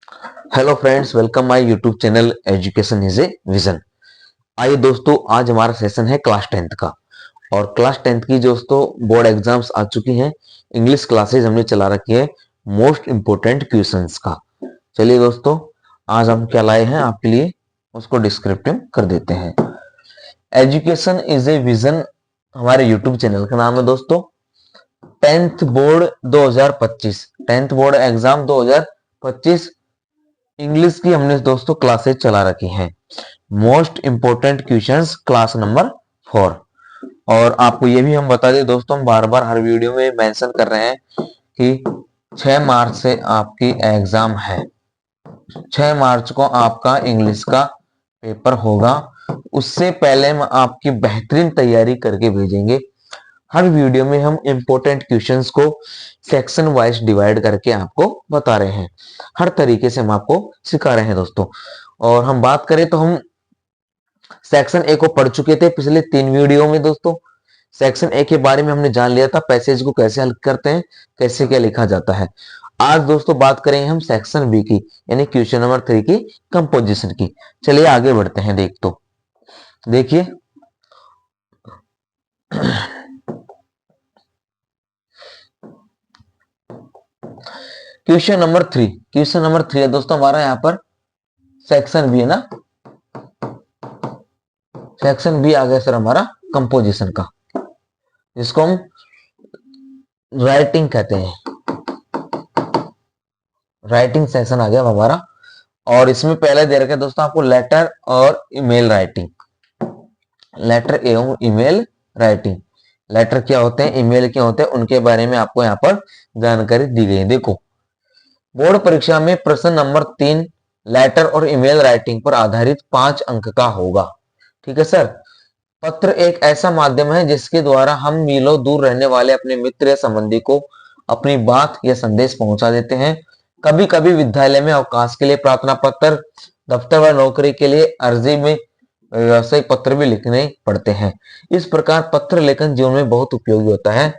Hello friends, welcome my YouTube channel education is a vision. आइए दोस्तों, आज हमारा सेशन है क्लास 10th का। और क्लास 10th की दोस्तों बोर्ड एग्जाम्स आ चुकी हैं। इंग्लिश क्लासेस हमने चला रखी है मोस्ट इंपोर्टेंट क्वेश्चंस का। चलिए दोस्तों, आज हम क्या लाए हैं आपके लिए उसको डिस्क्रिप्टिव कर देते हैं। एजुकेशन इज ए विजन हमारे यूट्यूब चैनल का नाम है दोस्तों। 10th board 2025, 10th board exam 2025 English की हमने दोस्तों क्लासेस चला रखी हैं। Most important questions class number 4। और आपको ये भी हम बता दें दोस्तों, हम बार बार हर वीडियो में मेंशन कर रहे हैं कि 6 मार्च से आपकी एग्जाम है। 6 मार्च को आपका इंग्लिश का पेपर होगा। उससे पहले हम आपकी बेहतरीन तैयारी करके भेजेंगे। हर वीडियो में हम इंपॉर्टेंट क्वेश्चंस को सेक्शन वाइज डिवाइड करके आपको बता रहे हैं। हर तरीके से हम आपको सिखा रहे हैं दोस्तों। और हम बात करें तो हम सेक्शन ए को पढ़ चुके थे पिछले 3 वीडियो में दोस्तों। सेक्शन ए के बारे में हमने जान लिया था, पैसेज को कैसे हल करते हैं, कैसे क्या लिखा जाता है। आज दोस्तों बात करेंगे हम सेक्शन बी की, यानी क्वेश्चन नंबर 3 की कंपोजिशन की। चलिए आगे बढ़ते हैं। देखिए क्वेश्चन नंबर 3 है दोस्तों हमारा। यहाँ पर सेक्शन बी है ना, सेक्शन बी आ गया सर हमारा कंपोजिशन का, जिसको हम राइटिंग कहते हैं। राइटिंग सेक्शन आ गया हमारा। और इसमें पहले दे रखा है दोस्तों आपको लेटर और ईमेल राइटिंग। लेटर एवं ईमेल राइटिंग। लेटर क्या होते हैं, ईमेल क्या होते हैं, उनके बारे में आपको यहाँ पर जानकारी दी गई है। देखो, बोर्ड परीक्षा में प्रश्न नंबर 3 लेटर और ईमेल राइटिंग पर आधारित 5 अंक का होगा। ठीक है सर। पत्र एक ऐसा माध्यम है जिसके द्वारा हम मीलों दूर रहने वाले अपने मित्र या संबंधी को अपनी बात या संदेश पहुंचा देते हैं। कभी कभी विद्यालय में अवकाश के लिए प्रार्थना पत्र, दफ्तर व नौकरी के लिए अर्जी में व्यावसायिक पत्र भी लिखने पड़ते हैं। इस प्रकार पत्र लेखन जीवन में बहुत उपयोगी होता है।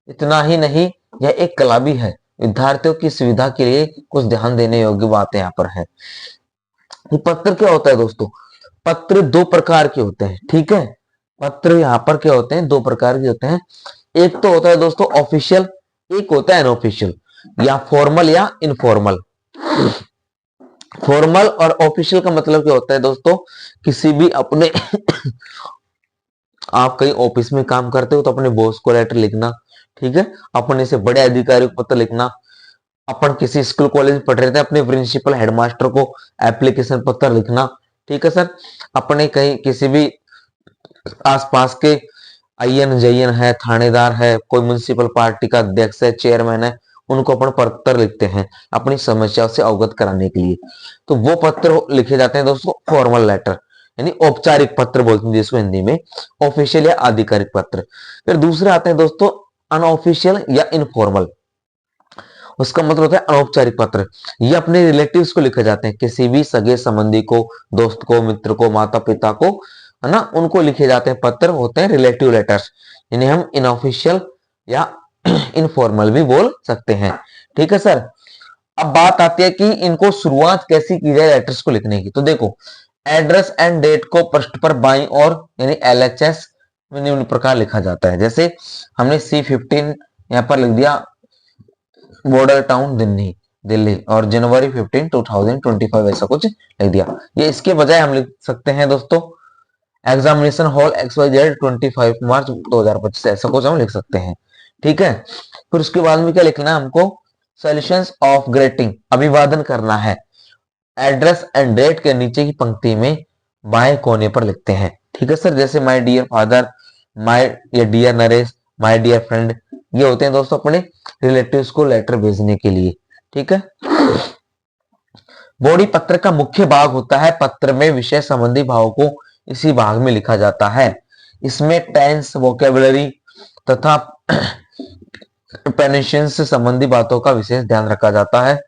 इतना ही नहीं, यह एक कला भी है। विद्यार्थियों की सुविधा के लिए कुछ ध्यान देने योग्य बातें यहाँ पर है। पत्र क्या होता है दोस्तों? पत्र 2 प्रकार के होते हैं। ठीक है, पत्र यहाँ पर क्या होते हैं, 2 प्रकार के होते हैं। एक तो होता है दोस्तों ऑफिशियल, एक होता है अनऑफिशियल, या फॉर्मल या इनफॉर्मल। फॉर्मल और ऑफिशियल का मतलब क्या होता है दोस्तों? किसी भी अपने आप कहीं ऑफिस में काम करते हो तो अपने बॉस को लेटर लिखना। ठीक है, अपने से बड़े अधिकारी को पत्र लिखना। अपन किसी स्कूल कॉलेज में पढ़ रहे थे, अपने प्रिंसिपल हेडमास्टर को एप्लीकेशन पत्र लिखना। ठीक है सर। अपने कहीं किसी भी आसपास के आईएन जयन है, थानेदार है, कोई म्युनिसिपल पार्टी का अध्यक्ष है, चेयरमैन है, उनको अपन पत्र लिखते हैं अपनी समस्याओं से अवगत कराने के लिए। तो वो पत्र लिखे जाते हैं दोस्तों फॉर्मल लेटर, यानी औपचारिक पत्र बोलते हैं जिसको हिंदी में, ऑफिशियल या आधिकारिक पत्र। फिर दूसरे आते हैं दोस्तों अनऑफिशियल या इनफॉर्मल। उसका मतलब होता है अनौपचारिक पत्र। ये अपने रिलेटिव्स को लिखे जाते हैं, किसी भी सगे संबंधी को, दोस्त को, मित्र को, माता पिता को, है ना, उनको लिखे जाते हैं पत्र, होते हैं रिलेटिव लेटर्स। इन्हें हम इनऑफिशियल या इनफॉर्मल भी बोल सकते हैं। ठीक है सर। अब बात आती है कि इनको शुरुआत कैसी की जाए लेटर्स को लिखने की। तो देखो, एड्रेस एंड डेट को पृष्ठ पर बाईं ओर यानी एलएचएस में निम्न प्रकार लिखा जाता है। जैसे हमने C15 यहाँ पर लिख दिया, बॉर्डर टाउन दिल्ली, दिल्ली, और जनवरी 15 2025 ऐसा कुछ लिख दिया। ये इसके बजाय हम लिख सकते हैं दोस्तों एग्जामिनेशन हॉल XYZ 25 मार्च 2025, ऐसा कुछ हम लिख सकते हैं। ठीक है। फिर उसके बाद में क्या लिखना है हमको? सॉल्यूशंस ऑफ ग्रेटिंग, अभिवादन करना है। एड्रेस एंड डेट के नीचे की पंक्ति में बाएं कोने पर लिखते हैं। ठीक है सर। जैसे माय डियर फादर, माय या dear Naresh, my dear friend, ये होते हैं दोस्तों अपने रिलेटिव्स को लेटर भेजने के लिए। ठीक है। बॉडी पत्र का मुख्य भाग होता है। पत्र में विषय संबंधी भाव को इसी भाग में लिखा जाता है। इसमें टेंस, वोकेबुलरी तथा पेनिशन से संबंधी बातों का विशेष ध्यान रखा जाता है।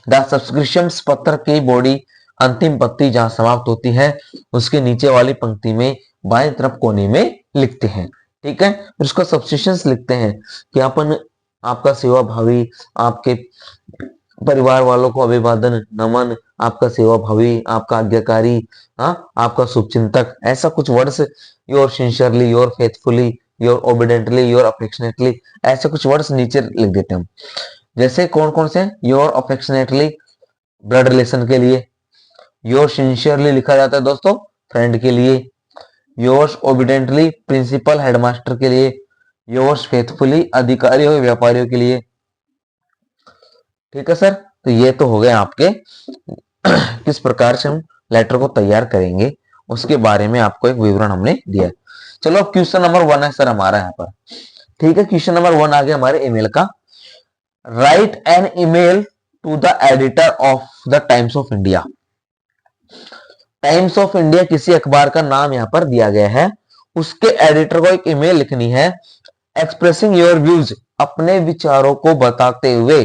द सब्सक्रिप्शन पत्र की बॉडी अंतिम पंक्ति जहां समाप्त होती है उसके नीचे वाली पंक्ति में बाएं तरफ कोने में लिखते हैं। ठीक है। फिर उसका सब्सक्रिप्शन लिखते हैं कि अपन आपका सेवा भावी, आपके परिवार वालों को अभिवादन, नमन, आपका सेवा भावी, आपका आज्ञाकारी, हाँ, आपका शुभचिंतक, ऐसा कुछ words, your sincerely, your faithfully, your obediently, your affectionately, ऐसे कुछ वर्ड्स नीचे लिख देते हैं हम। जैसे कौन कौन से, योर अफेक्शनेटली ब्लड रिलेशन के लिए, योर सिंसियरली लिखा जाता है दोस्तों फ्रेंड के लिए, योर्स ओबिडेंटली प्रिंसिपल हेडमास्टर के लिए, योर्स फेथफुली अधिकारियों और व्यापारियों के लिए। ठीक है सर, तो ये तो हो गए आपके किस प्रकार से हम लेटर को तैयार करेंगे उसके बारे में आपको एक विवरण हमने दिया। चलो अब क्वेश्चन नंबर 1 है सर हमारा यहाँ पर। ठीक है, क्वेश्चन नंबर 1 आ गया हमारे ईमेल का। Write an email to the editor of the Times of India. Times of India किसी अखबार का नाम यहाँ पर दिया गया है, उसके एडिटर को एक ईमेल लिखनी है, एक्सप्रेसिंग योर व्यूज, अपने विचारों को बताते हुए,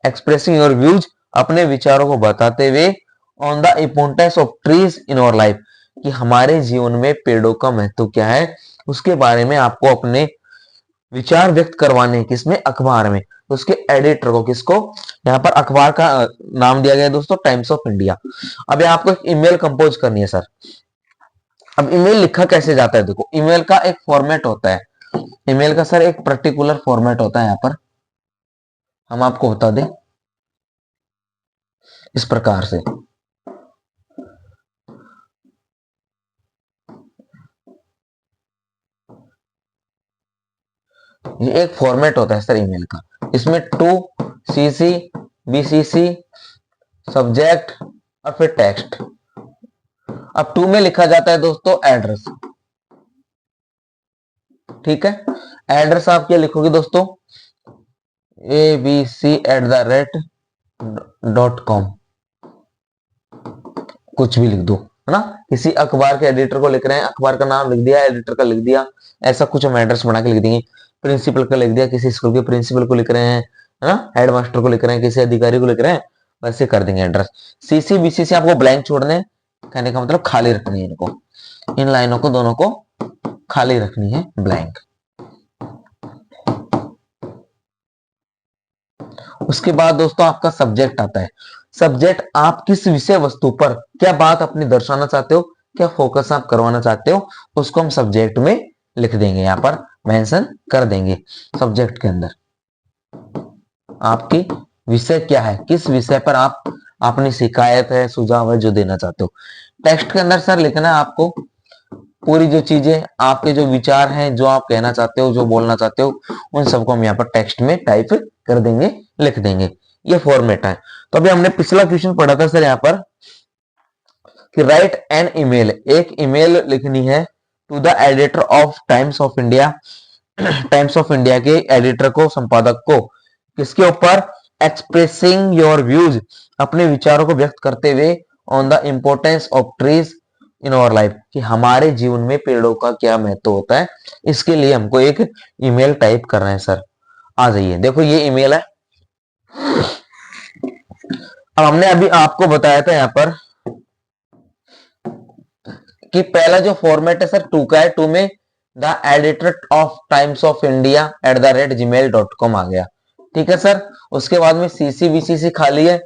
एक्सप्रेसिंग योर व्यूज, अपने विचारों को बताते हुए, on the importance of trees in our life, कि हमारे जीवन में पेड़ों का महत्व क्या है, उसके बारे में आपको अपने विचार व्यक्त करवाने हैं। किसमें, अखबार में। तो उसके एडिटर को, किसको, यहाँ पर अखबार का नाम दिया गया है दोस्तों टाइम्स ऑफ इंडिया। अब आपको एक ईमेल कंपोज करनी है सर। अब ईमेल लिखा कैसे जाता है, देखो ईमेल का एक फॉर्मेट होता है, ईमेल का सर एक पर्टिकुलर फॉर्मेट होता है, यहाँ पर हम आपको बता दें इस प्रकार से। ये एक फॉर्मेट होता है सर ईमेल का, इसमें टू सीसी, बीसीसी, सब्जेक्ट और फिर टेक्स्ट। अब टू में लिखा जाता है दोस्तों एड्रेस। ठीक है, एड्रेस आप क्या लिखोगे दोस्तों, abc@.com, कुछ भी लिख दो, है ना। किसी अखबार के एडिटर को लिख रहे हैं, अखबार का नाम लिख दिया, एडिटर का लिख दिया, ऐसा कुछ हम एड्रेस बना के लिख देंगे। प्रिंसिपल का लिख दिया, किसी स्कूल के प्रिंसिपल को लिख रहे हैं, है ना, हेडमास्टर को लिख रहे हैं, किसी अधिकारी को लिख रहे हैं, वैसे कर देंगे एड्रेस। सीसी बीसीसी आपको ब्लैंक छोड़ने, कहने का मतलब खाली रखनी है इनको, इन लाइनों को दोनों को खाली रखनी है, ब्लैंक। उसके बाद दोस्तों आपका सब्जेक्ट आता है। सब्जेक्ट, आप किस विषय वस्तु पर क्या बात अपनी दर्शाना चाहते हो, क्या फोकस आप करवाना चाहते हो, उसको हम सब्जेक्ट में लिख देंगे, यहाँ पर मेंशन कर देंगे सब्जेक्ट के अंदर। आपकी विषय क्या है, किस विषय पर आप अपनी शिकायत है, सुझाव है जो देना चाहते हो। टेक्स्ट के अंदर सर लिखना है आपको पूरी जो चीजें, आपके जो विचार हैं, जो आप कहना चाहते हो, जो बोलना चाहते हो, उन सबको हम यहाँ पर टेक्स्ट में टाइप कर देंगे, लिख देंगे। ये फॉर्मेट है। तो अभी हमने पिछला क्वेश्चन पढ़ा था सर यहाँ पर कि राइट एन ईमेल, एक ईमेल लिखनी है to the editor of Times of India, Times of India के एडिटर को, संपादक को, किसके ऊपर, एक्सप्रेसिंग योर व्यूज, अपने विचारों को व्यक्त करते हुए, on the importance of trees in our life, कि हमारे जीवन में पेड़ों का क्या महत्व होता है। इसके लिए हमको एक ईमेल टाइप करना है सर। आ जाइए, देखो ये ईमेल है। अब हमने अभी आपको बताया था यहाँ पर कि पहला जो फॉर्मेट है सर टू का है, टू में the editor of Times of India @gmail.com आ गया। ठीक है सर, उसके बाद में सीसी बीसीसी खाली है,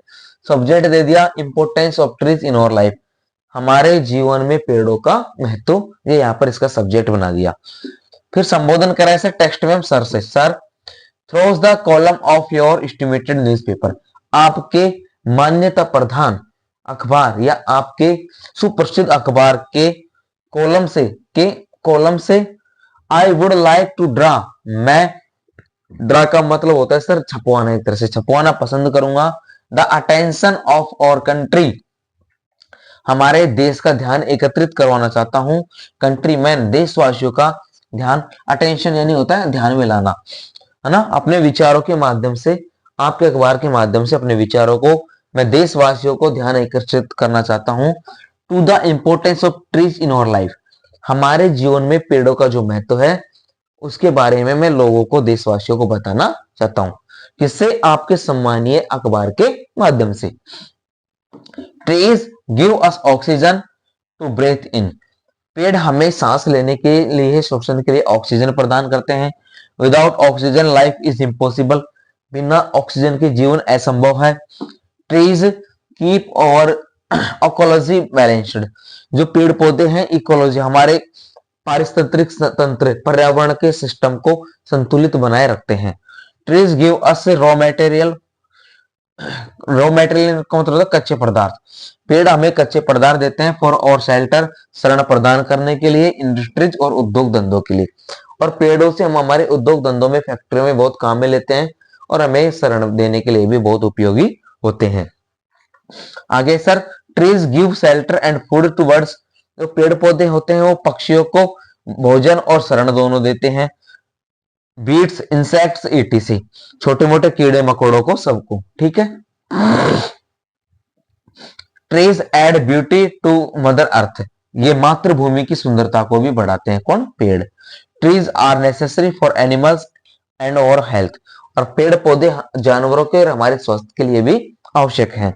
सब्जेक्ट दे दिया importance of trees in our life, हमारे जीवन में पेड़ों का महत्व, ये यहाँ पर इसका सब्जेक्ट बना दिया। फिर संबोधन कराए सर टेक्स्ट में हम सर से, sir through the column of your estimated newspaper, आपके मान्यता प्रधान अखबार या आपके सुप्रसिद्ध अखबार के कॉलम से I would like to draw, मैं, ड्रा का मतलब होता है सर छपवाना, एक तरह से छपवाना पसंद करूंगा, the attention of our country, हमारे देश का ध्यान एकत्रित करवाना चाहता हूं, कंट्री मैन, देशवासियों का ध्यान, अटेंशन यानी होता है ध्यान में लाना, है ना, अपने विचारों के माध्यम से, आपके अखबार के माध्यम से अपने विचारों को मैं देशवासियों को ध्यान आकर्षित करना चाहता हूं, to the importance of trees in our life, हमारे जीवन में पेड़ों का जो महत्व है उसके बारे में मैं लोगों को, देशवासियों को बताना चाहता हूं, किससे, आपके सम्मानीय अखबार के माध्यम से। Trees give us oxygen to breathe in, पेड़ हमें सांस लेने के लिए, श्वसन के लिए ऑक्सीजन प्रदान करते हैं। Without oxygen life is impossible, बिना ऑक्सीजन के जीवन असंभव है। ट्रीज कीप और इकोलॉजी बैलेंस्ड, जो पेड़ पौधे हैं इकोलॉजी हमारे पारिस्थितिक तंत्र पर्यावरण के सिस्टम को संतुलित बनाए रखते हैं। ट्रीज गिव अस रॉ मटेरियल का मतलब है कच्चे पदार्थ। पेड़ हमें कच्चे पदार्थ देते हैं फॉर और शेल्टर, शरण प्रदान करने के लिए, इंडस्ट्रीज और उद्योग धंधों के लिए। और पेड़ों से हम हमारे उद्योग धंधों में, फैक्ट्रियों में बहुत काम में लेते हैं और हमें शरण देने के लिए भी बहुत उपयोगी होते हैं। आगे sir, trees give shelter and food to birds, जो पेड़ पौधे होते हैं वो पक्षियों को भोजन और शरण दोनों देते हैं। बीट्स, इंसेक्ट्स, ईटीसी, छोटे मोटे कीड़े मकोड़ों को, सबको, ठीक है। Trees add beauty to mother earth, ये मातृभूमि की सुंदरता को भी बढ़ाते हैं, कौन, पेड़। Trees are necessary for animals and our health, और पेड़ पौधे जानवरों के और हमारे स्वास्थ्य के लिए भी आवश्यक हैं।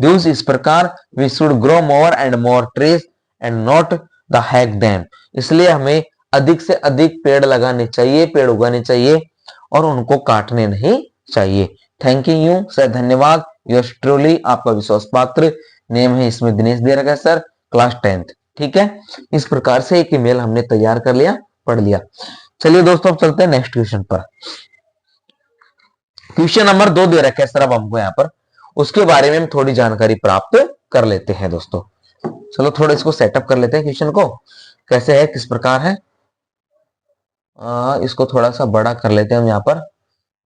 दूस, इस प्रकार we should grow more and more trees and not the hack them, इसलिए हमें अधिक से अधिक पेड़ लगाने चाहिए, पेड़ उगाने चाहिए और उनको काटने नहीं चाहिए। थैंक यू सर, धन्यवाद। योर्स ट्रूली, आपका विश्वास पात्र। नेम है इसमें दिनेश दे रखा है सर, क्लास 10th, ठीक है। इस प्रकार से एक ईमेल हमने तैयार कर लिया, पढ़ लिया। चलिए दोस्तों, अब चलते हैं नेक्स्ट क्वेश्चन पर। क्वेश्चन नंबर 2 दे रखा है सर अब हमको यहाँ पर, उसके बारे में हम थोड़ी जानकारी प्राप्त कर लेते हैं दोस्तों। चलो थोड़ा इसको सेटअप कर लेते हैं, क्वेश्चन को कैसे है, किस प्रकार है। इसको थोड़ा सा बड़ा कर लेते हैं हम यहाँ पर,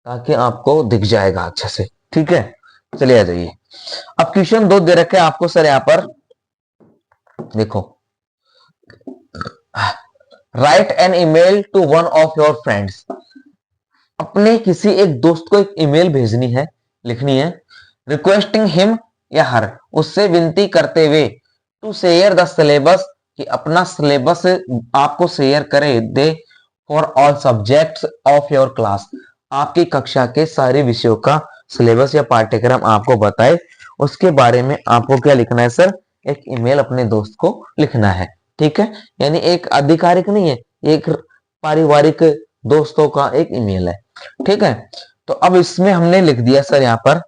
ताकि आपको दिख जाएगा अच्छे से, ठीक है। चलिए आ जाइए। अब क्वेश्चन 2 दे रखे हैं आपको सर यहाँ पर, देखो। Write an email to one of your friends, अपने किसी एक दोस्त को एक ईमेल भेजनी है, लिखनी है। रिक्वेस्टिंग हिम या हर, उससे विनती करते हुए, टू शेयर द सिलेबस, कि अपना सिलेबस आपको शेयर करे, दे, for all subjects of your class, आपकी कक्षा के सारे विषयों का सिलेबस या पाठ्यक्रम आपको बताए, उसके बारे में आपको क्या लिखना है सर, एक ईमेल अपने दोस्त को लिखना है, ठीक है। यानी एक आधिकारिक नहीं है, एक पारिवारिक दोस्तों का एक ईमेल है, ठीक है। तो अब इसमें हमने लिख दिया सर यहाँ पर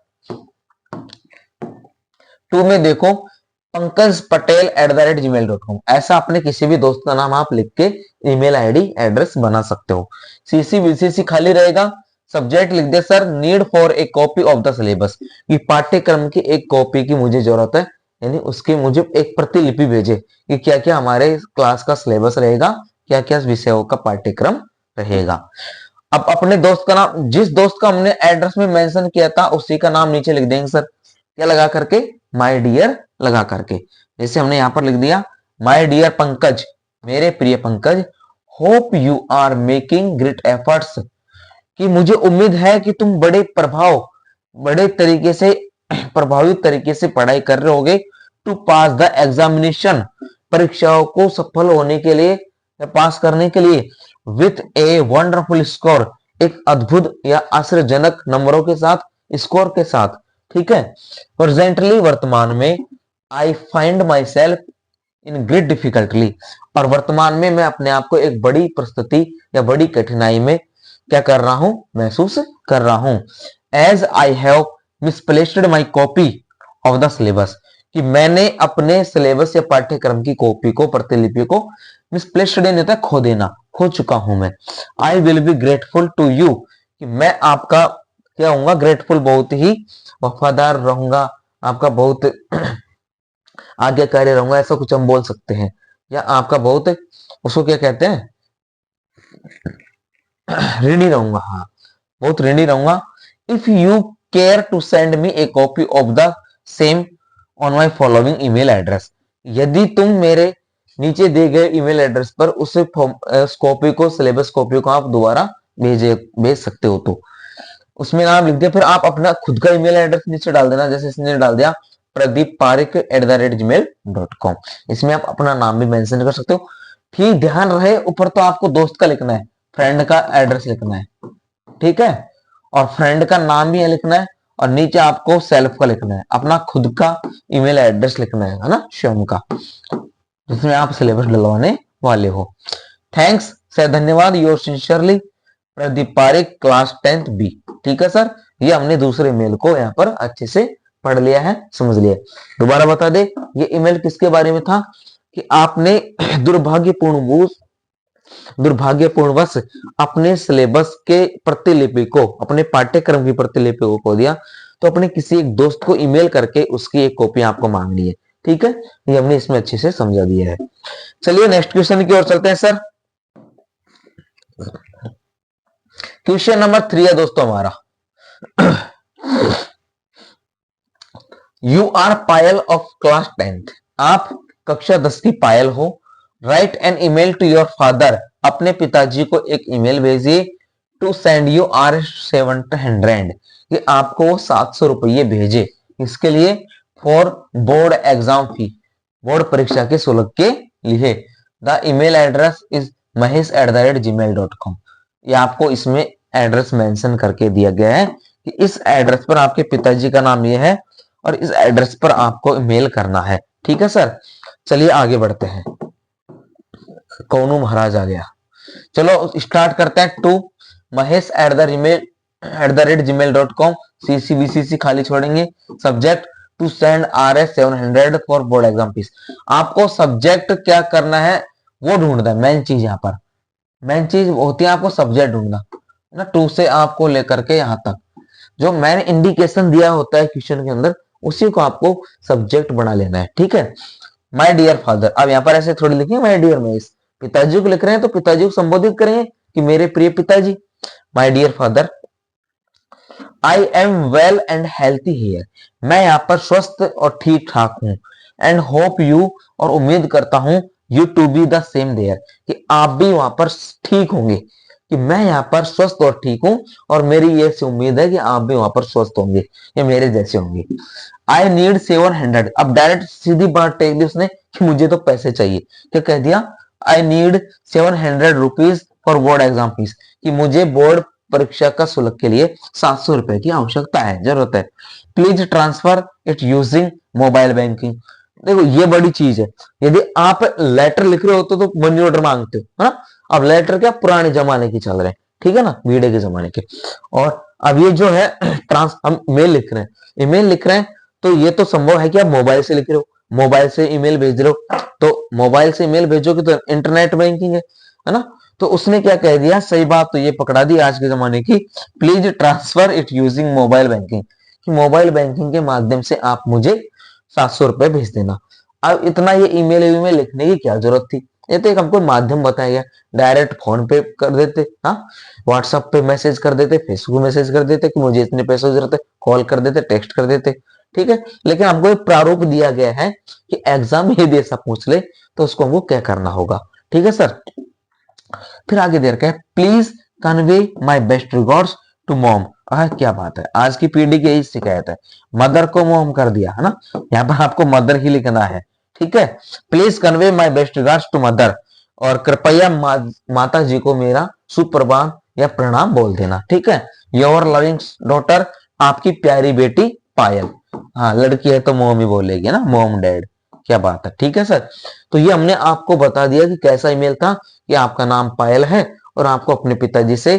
2 में देखो, pankajpatel@gmail.com, ऐसा अपने किसी भी दोस्त का नाम आप लिख के ईमेल आईडी एड्रेस बना सकते हो। सीसी बीसीसी खाली रहेगा। सब्जेक्ट लिख दे sir, need for a copy of the syllabus, कि पाठ्यक्रम की एक कॉपी की मुझे जरूरत है, यानी उसके मुझे एक प्रतिलिपि भेजे कि क्या क्या हमारे क्लास का सिलेबस रहेगा, क्या क्या विषयों का पाठ्यक्रम रहेगा। अब अपने दोस्त का नाम, जिस दोस्त का हमने एड्रेस में मेंशन किया था उसी का नाम नीचे लिख देंगे सर, क्या लगा करके, माय डियर लगा करके। जैसे हमने यहां पर लिख दिया, माय डियर पंकज, मेरे प्रिय Pankaj, hope you are making great efforts, कि मुझे उम्मीद है कि तुम बड़े तरीके से, प्रभावित तरीके से पढ़ाई कर रहे होगे, टू पास द एग्जामिनेशन, परीक्षाओं को सफल होने के लिए या पास करने के लिए, विथ ए वंडरफुल स्कोर, एक अद्भुत या आश्चर्यजनक नंबरों के साथ, स्कोर के साथ, ठीक है। प्रेजेंटली, वर्तमान में, I find myself in great difficultly, और वर्तमान में मैं अपने आप को एक बड़ी परिस्थिति या बड़ी कठिनाई में क्या कर रहा हूं, महसूस कर रहा हूं। As I have misplaced my copy of the syllabus, कि मैंने अपने सिलेबस या पाठ्यक्रम की कॉपी को, प्रतिलिपि को, मिसप्लेस्ड नहीं होता, खो देना, खो चुका हूं मैं। I will be grateful to you, कि मैं आपका क्या होऊंगा, ग्रेटफुल, बहुत ही वफादार रहूंगा, आपका बहुत आज्ञाकारी रहूंगा, ऐसा कुछ हम बोल सकते हैं। या आपका बहुत, उसको क्या कहते हैं, ऋणी रहूंगा, हाँ, बहुत ऋणी रहूंगा। If you care to send me a copy of the same on my following email address, यदि तुम मेरे नीचे दिए गए ईमेल एड्रेस पर उस कॉपी को, सिलेबस कॉपी को आप दोबारा भेज सकते हो, तो उसमें नाम लिख दिया, फिर आप अपना खुद का ईमेल एड्रेस नीचे डाल देना। जैसे इसने डाल दिया pradeepparik@gmail.com, इसमें आप अपना नाम भी मेंशन कर सकते हो। ठीक, ध्यान रहे, ऊपर तो आपको दोस्त का लिखना है, फ्रेंड का एड्रेस लिखना है, ठीक है, और फ्रेंड का नाम भी लिखना है, और नीचे आपको सेल्फ का लिखना है, अपना खुद का ईमेल एड्रेस लिखना है ना, स्वयं का, जिसमें आप सिलेबस डलवाने वाले हो। थैंक्स सर, धन्यवाद। Yours sincerely Pradeep Pareek, class 10th B, ठीक है सर। ये हमने दूसरे ईमेल को यहाँ पर अच्छे से पढ़ लिया है, समझ लिया। दोबारा बता दे, ये ईमेल किसके बारे में था कि आपने दुर्भाग्यपूर्णवश अपने सिलेबस के प्रतिलिपि को, अपने पाठ्यक्रम की प्रतिलिपि को खो दिया, तो अपने किसी एक दोस्त को ईमेल करके उसकी एक कॉपी आपको मांगनी है। ठीक है, ये हमने इसमें अच्छे से समझा दिया है। चलिए नेक्स्ट क्वेश्चन की ओर चलते हैं सर। क्वेश्चन नंबर 3 है दोस्तों हमारा। You are Payal of class 10th, आप कक्षा 10 की पायल हो। Write an email to your father, अपने पिताजी को एक ईमेल भेजिए। टू सेंड यू आर 700, कि आपको वो 700 रुपये भेजे। इसके लिए for board exam fee, board परीक्षा के शुल्क के लिए। The email address is mahesh@gmail.com, ये आपको इसमें एड्रेस मेंशन करके दिया गया है कि इस एड्रेस पर आपके पिताजी का नाम ये है और इस एड्रेस पर आपको मेल करना है। ठीक है सर, चलिए आगे बढ़ते हैं। कौनू महाराज आ गया। चलो स्टार्ट करते हैं। टू mahesh@gmail.com, CCBCC खाली छोड़ेंगे। Subject to send RS 700 for board exam fees. आपको सब्जेक्ट क्या करना है वो ढूंढना है, मेन चीज यहाँ पर मेन चीज होती है आपको सब्जेक्ट ढूंढना ना। टू से आपको लेकर के यहाँ तक जो मैंने इंडिकेशन दिया होता है क्वेश्चन के अंदर, उसी को आपको सब्जेक्ट बना लेना है। ठीक है, माय डियर फादर, अब यहाँ पर ऐसे थोड़ी लिखेंगे माय डियर महेश, पिताजी को लिख रहे हैं तो पिताजी को संबोधित करेंगे कि मेरे प्रिय पिताजी। My dear father, I am well and healthy here, मैं यहाँ पर स्वस्थ और ठीक ठाक हूँ। एंड होप यू, और उम्मीद करता हूँ, you to be the same there, कि आप भी वहां पर ठीक होंगे, कि मैं यहाँ पर स्वस्थ और ठीक हूँ और मेरी ये से उम्मीद है कि आप भी वहां पर स्वस्थ होंगे या मेरे जैसे होंगे। आई नीड 700, अब डायरेक्ट सीधी बात टेक दी उसने कि मुझे तो पैसे चाहिए। क्या कह दिया? I need 700 rupees for board exam fees, कि मुझे बोर्ड परीक्षा का शुल्क के लिए 700 रुपए की आवश्यकता है, जरूरत है। Please transfer it using mobile banking. देखो ये बड़ी चीज है, यदि आप लेटर लिख रहे होते तो मनी ऑर्डर मांगते हो, है ना। अब लेटर क्या पुराने जमाने की चल रहे हैं, ठीक है ना, वीडियो के जमाने के। और अब ये जो है हम मेल लिख रहे हैं, ईमेल लिख रहे हैं, तो ये तो संभव है कि आप मोबाइल से लिख रहे हो, मोबाइल से ईमेल भेज रहे हो, तो मोबाइल से ईमेल भेजोगे तो इंटरनेट बैंकिंग है ना। तो उसने क्या कह दिया, सही बात तो ये पकड़ा दी आज के जमाने की, please transfer it using mobile banking, कि मोबाइल बैंकिंग के माध्यम से आप मुझे 700 रुपए भेज देना। अब इतना ये ईमेल लिखने की क्या जरूरत थी, ये तो एक हमको माध्यम बताया गया। डायरेक्ट फोन पे कर देते, हाँ व्हाट्सएप पे मैसेज कर देते, फेसबुक मैसेज कर देते कि मुझे इतने पैसों की जरूरत है, कॉल कर देते, टेक्स्ट कर देते। ठीक है, लेकिन हमको एक प्रारूप दिया गया है कि एग्जाम यदि ऐसा पूछ ले तो उसको हमको क्या करना होगा। ठीक है सर, फिर आगे दे रखा है, please convey my best regards to mom. क्या बात है, आज की पीढ़ी की यही शिकायत है, मदर को मॉम कर दिया है ना, यहाँ पर आपको मदर ही लिखना है। ठीक है, please convey my best regards to mother, और कृपया माता जी को मेरा सुप्रभात या प्रणाम बोल देना। ठीक है, योर लविंग डॉटर, आपकी प्यारी बेटी पायल। हाँ लड़की है तो मॉम ही बोलेगी ना, मॉम डैड। क्या बात है, ठीक है सर। तो ये हमने आपको बता दिया कि कैसा ईमेल था, कि आपका नाम पायल है और आपको अपने पिताजी से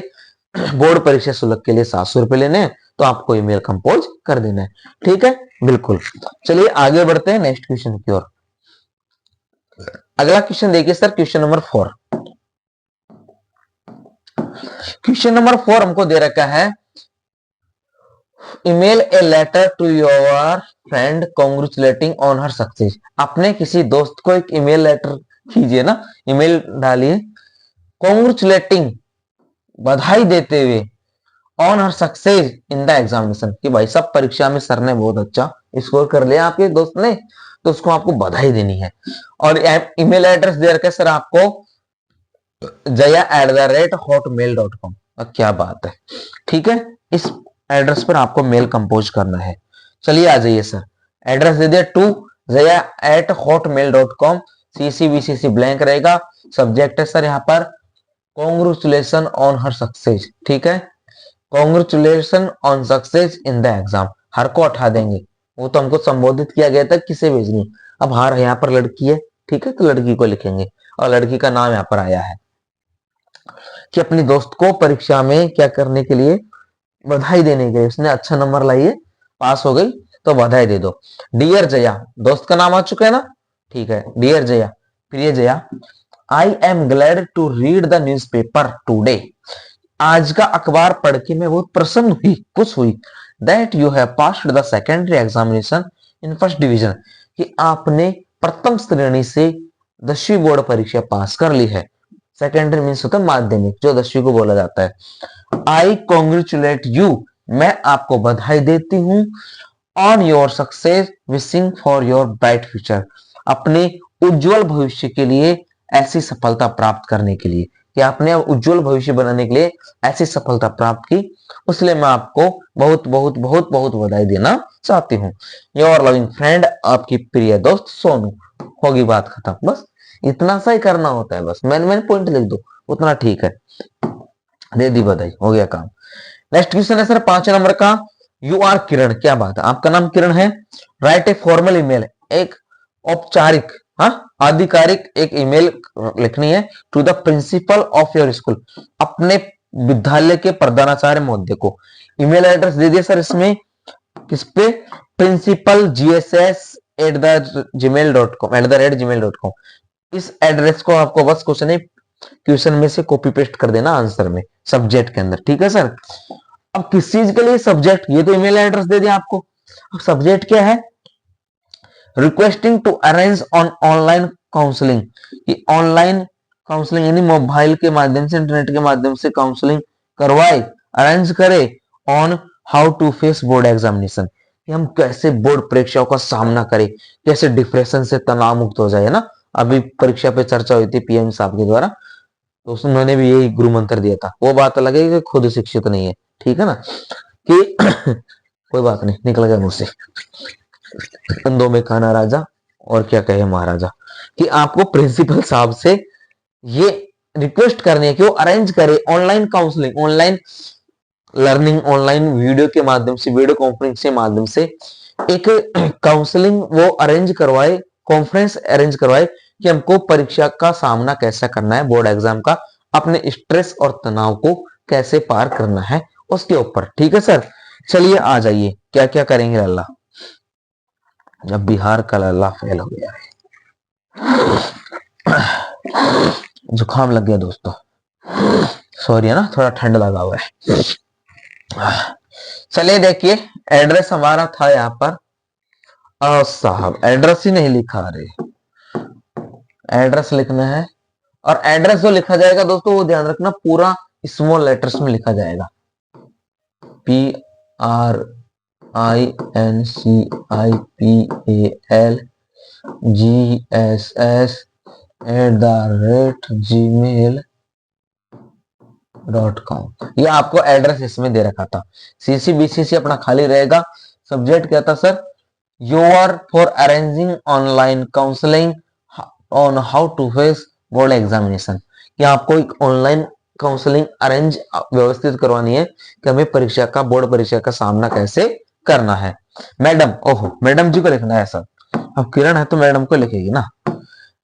बोर्ड परीक्षा शुल्क के लिए 700 रुपए लेने हैं, तो आपको ईमेल कंपोज कर देना है। ठीक है, बिल्कुल। चलिए आगे बढ़ते हैं नेक्स्ट क्वेश्चन की ओर। अगला क्वेश्चन देखिए sir, question number 4। Question number 4 हमको दे रखा है, email a letter to your friend congratulating on her success. अपने किसी दोस्त को एक ईमेल लेटर कीजिए ना, ईमेल डालिए कॉन्ग्रेचुलेटिंग, बधाई देते हुए, on her success in the examination, कि भाई सब परीक्षा में सर ने बहुत अच्छा स्कोर कर लिया आपके दोस्त ने, तो उसको आपको बधाई देनी है। और ईमेल एड्रेस दे रखा है सर आपको jaya@hotmail.com। क्या बात है, ठीक है, इस एड्रेस पर आपको मेल कंपोज करना है। चलिए आ जाइए सर, एड्रेस दे दिया टू jaya@hotmail.com, CCBCC ब्लैंक रहेगा। सब्जेक्ट है सर यहाँ पर कॉन्ग्रेचुलेशन ऑन हर सक्सेस। ठीक है, congratulation on success in the exam, her को हटा देंगे, वो तो हमको संबोधित किया गया था किसे भेजनी। अब हर यहाँ पर लड़की है, ठीक है, तो लड़की को लिखेंगे और लड़की का नाम यहाँ पर आया है, कि अपनी दोस्त को परीक्षा में क्या करने के लिए बधाई देने गए, उसने अच्छा नंबर लाइए, पास हो गई तो बधाई दे दो। डियर जया, दोस्त का नाम आ चुका है ना, ठीक है। डियर जया, प्रिय Jaya, I am glad to read the newspaper today. आज का अखबार पढ़ के मैं बहुत प्रसन्न हुई, खुश हुई। That you have passed the secondary examination in first division, कि आपने प्रथम श्रेणी से 10वीं बोर्ड परीक्षा पास कर ली है। सेकेंडरी मीन्स होता है माध्यमिक, जो 10वीं को बोला जाता है। आई कॉन्ग्रेचुलेट यू, मैं आपको बधाई देती हूँ। On your success, wishing for your bright future, अपने उज्जवल भविष्य के लिए, ऐसी सफलता प्राप्त करने के लिए, कि आपने उज्जवल भविष्य बनाने के लिए ऐसी सफलता प्राप्त की, उसलिए मैं आपको बहुत बहुत बहुत बहुत बधाई देना चाहती हूँ। योर लविंग फ्रेंड, आपकी प्रिय दोस्त सोनू। होगी बात खत्म, बस इतना सा ही करना होता है, बस मैंने पॉइंट लिख दो उतना ठीक है, दे दी बधाई, हो गया काम। नेक्स्ट क्वेश्चन है सर 5 नंबर का। यू आर किरण, क्या बात है, आपका नाम किरण है। राइट ए फॉर्मल ईमेल, एक औपचारिक, हाँ आधिकारिक एक ईमेल लिखनी है to the principal of your school, अपने विद्यालय के प्रधानाचार्य महोदय को। ईमेल एड्रेस दे दिया सर इसमें, किस पे, प्रिंसिपल GSS @gmail.com, @gmail.com। इस एड्रेस को आपको बस क्वेश्चन में से कॉपी पेस्ट कर देना आंसर में, सब्जेक्ट के अंदर, ठीक है सर। अब किस चीज के लिए सब्जेक्ट, ये तो ईमेल एड्रेस दे दिया आपको, अब सब्जेक्ट क्या है, requesting to arrange on online counselling, कि ऑनलाइन काउंसलिंग यानी मोबाइल के माध्यम से, इंटरनेट के माध्यम से काउंसलिंग करवाए, अरेंज करे, on how to face board examination, कि हम कैसे बोर्ड परीक्षाओं का सामना करें, कैसे डिप्रेशन से तनाव मुक्त हो जाए ना। अभी परीक्षा पे चर्चा हुई थी PM साहब के द्वारा, तो उन्होंने भी यही गुरु मंत्र दिया था। वो बात अलग है कि खुद शिक्षित नहीं है, ठीक है ना, कि कोई बात नहीं, निकल गया मुझसे। कंधों में खाना राजा, और क्या कहे महाराजा, कि आपको प्रिंसिपल साहब से ये रिक्वेस्ट करनी है कि वो अरेंज करे online counselling, online learning, online video के माध्यम से, वीडियो कॉन्फ्रेंस के माध्यम से एक काउंसलिंग वो अरेंज करवाए, कॉन्फ्रेंस अरेंज करवाए, कि हमको परीक्षा का सामना कैसा करना है, बोर्ड एग्जाम का, अपने स्ट्रेस और तनाव को कैसे पार करना है उसके ऊपर, ठीक है सर। चलिए आ जाइए, क्या क्या करेंगे अल्लाह। जब बिहार का लल्ला फेल हो गया है, जुकाम लग गया दोस्तों, सॉरी है ना, थोड़ा ठंड लगा हुआ है। चलिए देखिए, एड्रेस हमारा था यहाँ पर, साहब एड्रेस ही नहीं लिखा, रहे एड्रेस लिखना है, और एड्रेस जो लिखा जाएगा दोस्तों वो ध्यान रखना पूरा स्मॉल लेटर्स में लिखा जाएगा, PRINCIPALGSS@gmail.com, ये आपको एड्रेस इसमें दे रखा था। CCBCC अपना खाली रहेगा। सब्जेक्ट क्या था sir, you are for arranging online counselling on how to face board examination, कि आपको एक ऑनलाइन काउंसलिंग अरेंज व्यवस्थित करवानी है कि हमें परीक्षा का, बोर्ड परीक्षा का सामना कैसे करना है। मैडम, ओहो मैडम जी को लिखना है सर, अब किरण है तो मैडम को लिखेगी ना।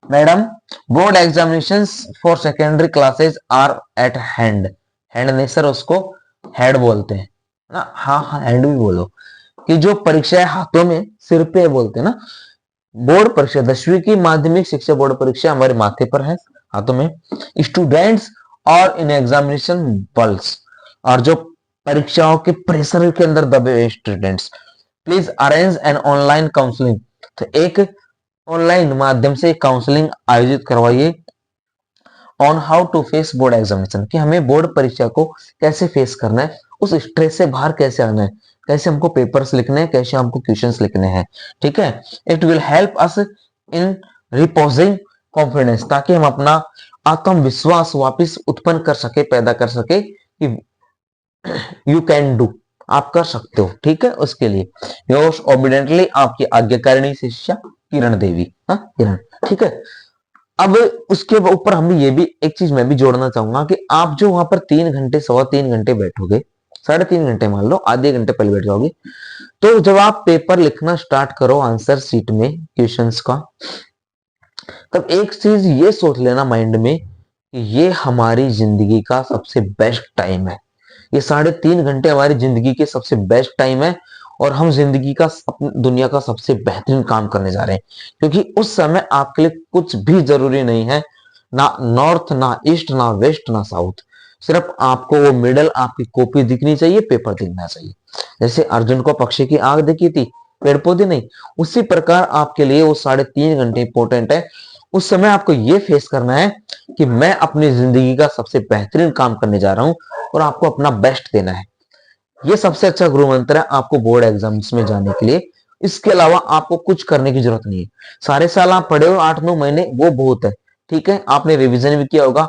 Madam, board examination for secondary classes are at hand, hand नहीं सर, उसको हेड बोलते हैं ना, हाँ हाँ हैंड भी बोलो, कि जो परीक्षा हाथों में, सिर पे बोलते हैं ना। बोर्ड परीक्षा, 10वीं की माध्यमिक शिक्षा बोर्ड परीक्षा हमारे माथे पर है, हाथों में। स्टूडेंट्स और इन एग्जामिनेशन पल्स, और जो परीक्षाओं के प्रेशर के अंदर दबे हुए students, please arrange an online counselling, तो एक ऑनलाइन माध्यम से काउंसलिंग आयोजित करवाइए on how to face board examination, कि हमें बोर्ड परीक्षा को कैसे फेस करना है, उस स्ट्रेस से बाहर कैसे आना है, कैसे हमको पेपर्स लिखने हैं, कैसे हमको क्वेश्चंस लिखने हैं, ठीक है। It will help us in reposing confidence, ताकि हम अपना आत्मविश्वास वापस उत्पन्न कर सके, पैदा कर सके, कि यू कैन डू, आप कर सकते हो, ठीक है। उसके लिए योर्स ओबीडिएंटली, आपकी आज्ञाकारिणी शिष्या किरण देवी, हाँ किरण, ठीक है। अब उसके ऊपर हम ये भी एक चीज मैं भी जोड़ना चाहूंगा, कि आप जो वहां पर 3 घंटे, 3.25 घंटे बैठोगे, 3.5 घंटे मान लो, आधे घंटे पहले बैठ जाओगे, तो जब आप पेपर लिखना स्टार्ट करो आंसर शीट में क्वेश्चंस का, तब एक चीज ये सोच लेना माइंड में कि ये हमारी जिंदगी का सबसे बेस्ट टाइम है, ये 3.5 घंटे हमारी जिंदगी के सबसे बेस्ट टाइम है और हम जिंदगी का दुनिया का सबसे बेहतरीन काम करने जा रहे हैं, क्योंकि उस समय आपके लिए कुछ भी जरूरी नहीं है, ना नॉर्थ ना ईस्ट ना वेस्ट ना साउथ। सिर्फ आपको वो मिडल आपकी कॉपी दिखनी चाहिए, पेपर दिखना चाहिए। जैसे अर्जुन को पक्षी की आंख दिखी थी, पेड़ पौधे नहीं, उसी प्रकार आपके लिए वो 3.5 घंटे इंपॉर्टेंट है। उस समय आपको ये फेस करना है कि मैं अपनी जिंदगी का सबसे बेहतरीन काम करने जा रहा हूं और आपको अपना बेस्ट देना है। ये सबसे अच्छा गुरु मंत्र है आपको बोर्ड एग्जाम्स में जाने के लिए। इसके अलावा आपको कुछ करने की जरूरत नहीं है। सारे साल आप पढ़े हो 8-9 महीने, वो बहुत है। ठीक है, आपने रिवीजन भी किया होगा,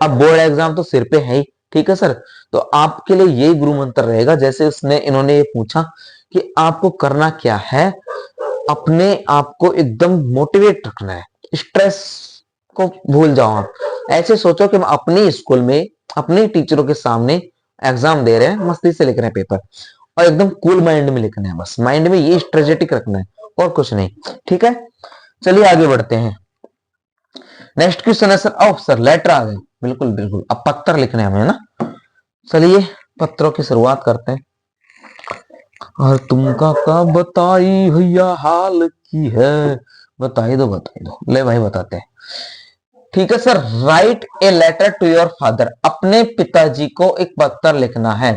अब बोर्ड एग्जाम तो सिर पे है ही। ठीक है सर, तो आपके लिए यही गुरु मंत्र रहेगा। जैसे इन्होंने ये पूछा कि आपको करना क्या है, अपने आप को एकदम मोटिवेट रखना है, स्ट्रेस को भूल जाओ। आप ऐसे सोचो कि हम अपने स्कूल में अपने टीचरों के सामने एग्जाम दे रहे हैं, मस्ती से लिख रहे हैं पेपर, और एकदम कूल माइंड में लिखना है। बस माइंड में ये स्ट्रेटेजिक रखना है और कुछ नहीं। ठीक है, चलिए आगे बढ़ते हैं। नेक्स्ट क्वेश्चन है सर, ऑफ सर लेटर आ गए, बिल्कुल बिल्कुल, अब पत्र लिखने हमें ना। चलिए पत्रों की शुरुआत करते हैं। और तुमका का बताई भैया हाल की है, बताई दो बताई दो, ले भाई बताते हैं। ठीक है sir, write a letter to your father, अपने पिताजी को एक पत्र लिखना है।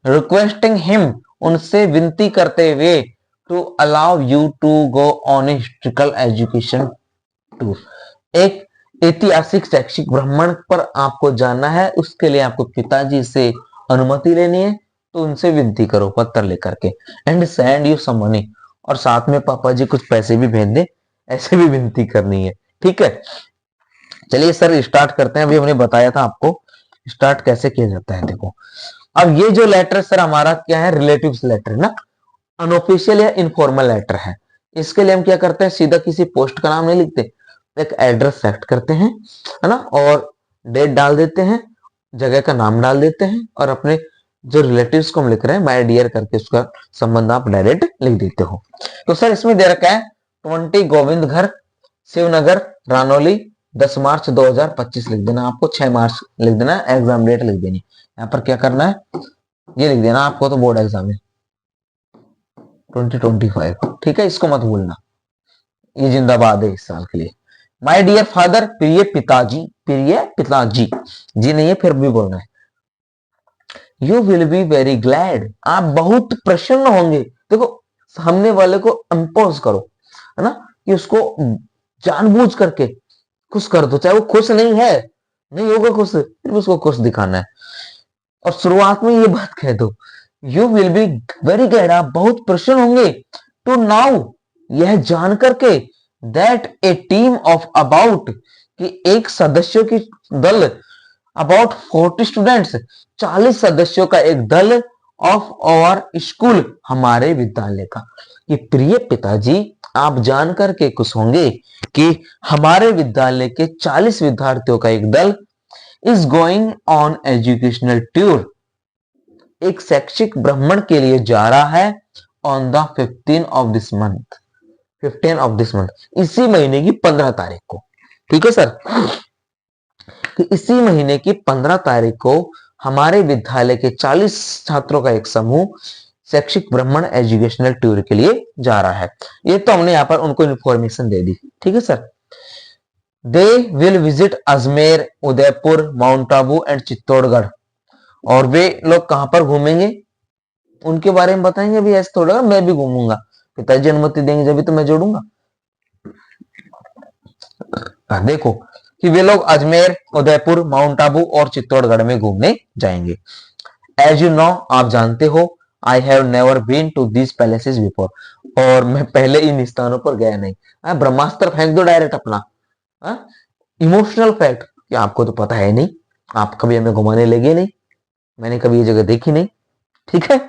रिक्वेस्टिंग हिम, उनसे विनती करते हुए, to allow you to go on a historical education tour, एक ऐतिहासिक शैक्षिक भ्रमण पर आपको जाना है। उसके लिए आपको पिताजी से अनुमति लेनी है, तो उनसे विनती करो पत्र लेकर के। And send you some money, और साथ में पापा जी कुछ पैसे भी भेज दे, ऐसे भी विनती करनी है। ठीक है, चलिए सर स्टार्ट करते हैं। अभी हमने बताया था आपको स्टार्ट कैसे किया जाता है। देखो, अब ये जो लेटर सर हमारा क्या है, रिलेटिव्स लेटर ना, अनऑफिशियल या इनफॉर्मल लेटर है। इसके लिए हम क्या करते हैं, सीधा किसी पोस्ट का नाम नहीं लिखते, एक एड्रेस सेलेक्ट करते हैं, है ना, और डेट डाल देते हैं, जगह का नाम डाल देते हैं, और अपने जो रिलेटिव्स को हम लिख रहे हैं माय डियर करके उसका संबंध आप डायरेक्ट लिख देते हो। तो सर इसमें दे रखा है 20 गोविंद घर, शिवनगर, रानौली, 10 मार्च 2025 लिख देना। आपको 6 मार्च लिख देना है, एग्जाम डेट लिख देनी। यहाँ पर क्या करना है, ये लिख देना आपको, तो बोर्ड एग्जाम है 2025। ठीक है, इसको मत भूलना, ये जिंदाबाद है इस साल के लिए। माय डियर फादर, प्रिय पिताजी, प्रिय पिताजी, जी नहीं है फिर भी बोलना है। You will be very glad, आप बहुत प्रसन्न होंगे। देखो, सामने वाले को इंपोज करो, है ना, कि उसको जानबूझ करके खुश कर दो, चाहे वो खुश नहीं है, नहीं होगा खुश, फिर भी उसको खुश दिखाना है। और शुरुआत में ये बात कह दो, you will be very glad, आप बहुत प्रसन्न होंगे, टू नाउ, यह जान करके, that A team of about, कि एक सदस्यों की दल, अबाउट 40 स्टूडेंट्स, 40 सदस्यों का एक दल, ऑफ आवर स्कूल, हमारे विद्यालय का। कि प्रिय पिताजी, आप जान करके खुश होंगे कि हमारे विद्यालय के 40 विद्यार्थियों का एक दल is going on educational tour, एक शैक्षिक भ्रमण के लिए जा रहा है, on the 15 of this month, 15 of this month, इसी महीने की 15 तारीख को। ठीक है सर, कि इसी महीने की 15 तारीख को हमारे विद्यालय के 40 छात्रों का एक समूह शैक्षिक भ्रमण एजुकेशनल टूर के लिए जा रहा है। ये तो हमने यहाँ पर उनको इन्फॉर्मेशन दे दी। ठीक है sir, they will visit Ajmer, Udaipur, mount Abu and Chittorgarh, और वे लोग कहां पर घूमेंगे उनके बारे में बताएंगे। अभी ऐसे थोड़ा मैं भी घूमूंगा, पिताजी अनुमति देंगे जब भी तो मैं जोड़ूंगा। देखो कि वे लोग अजमेर, उदयपुर, माउंट आबू और चित्तौड़गढ़ में घूमने जाएंगे। एज यू नो, आप जानते हो, I have never been to these palaces before, और मैं पहले इन स्थानों पर गया नहीं। ब्रह्मास्त्र फेंक दो डायरेक्ट अपना, इमोशनल फैक्ट कि आपको तो पता है नहीं, आप कभी हमें घुमाने ले गए नहीं, मैंने कभी ये जगह देखी नहीं। ठीक है,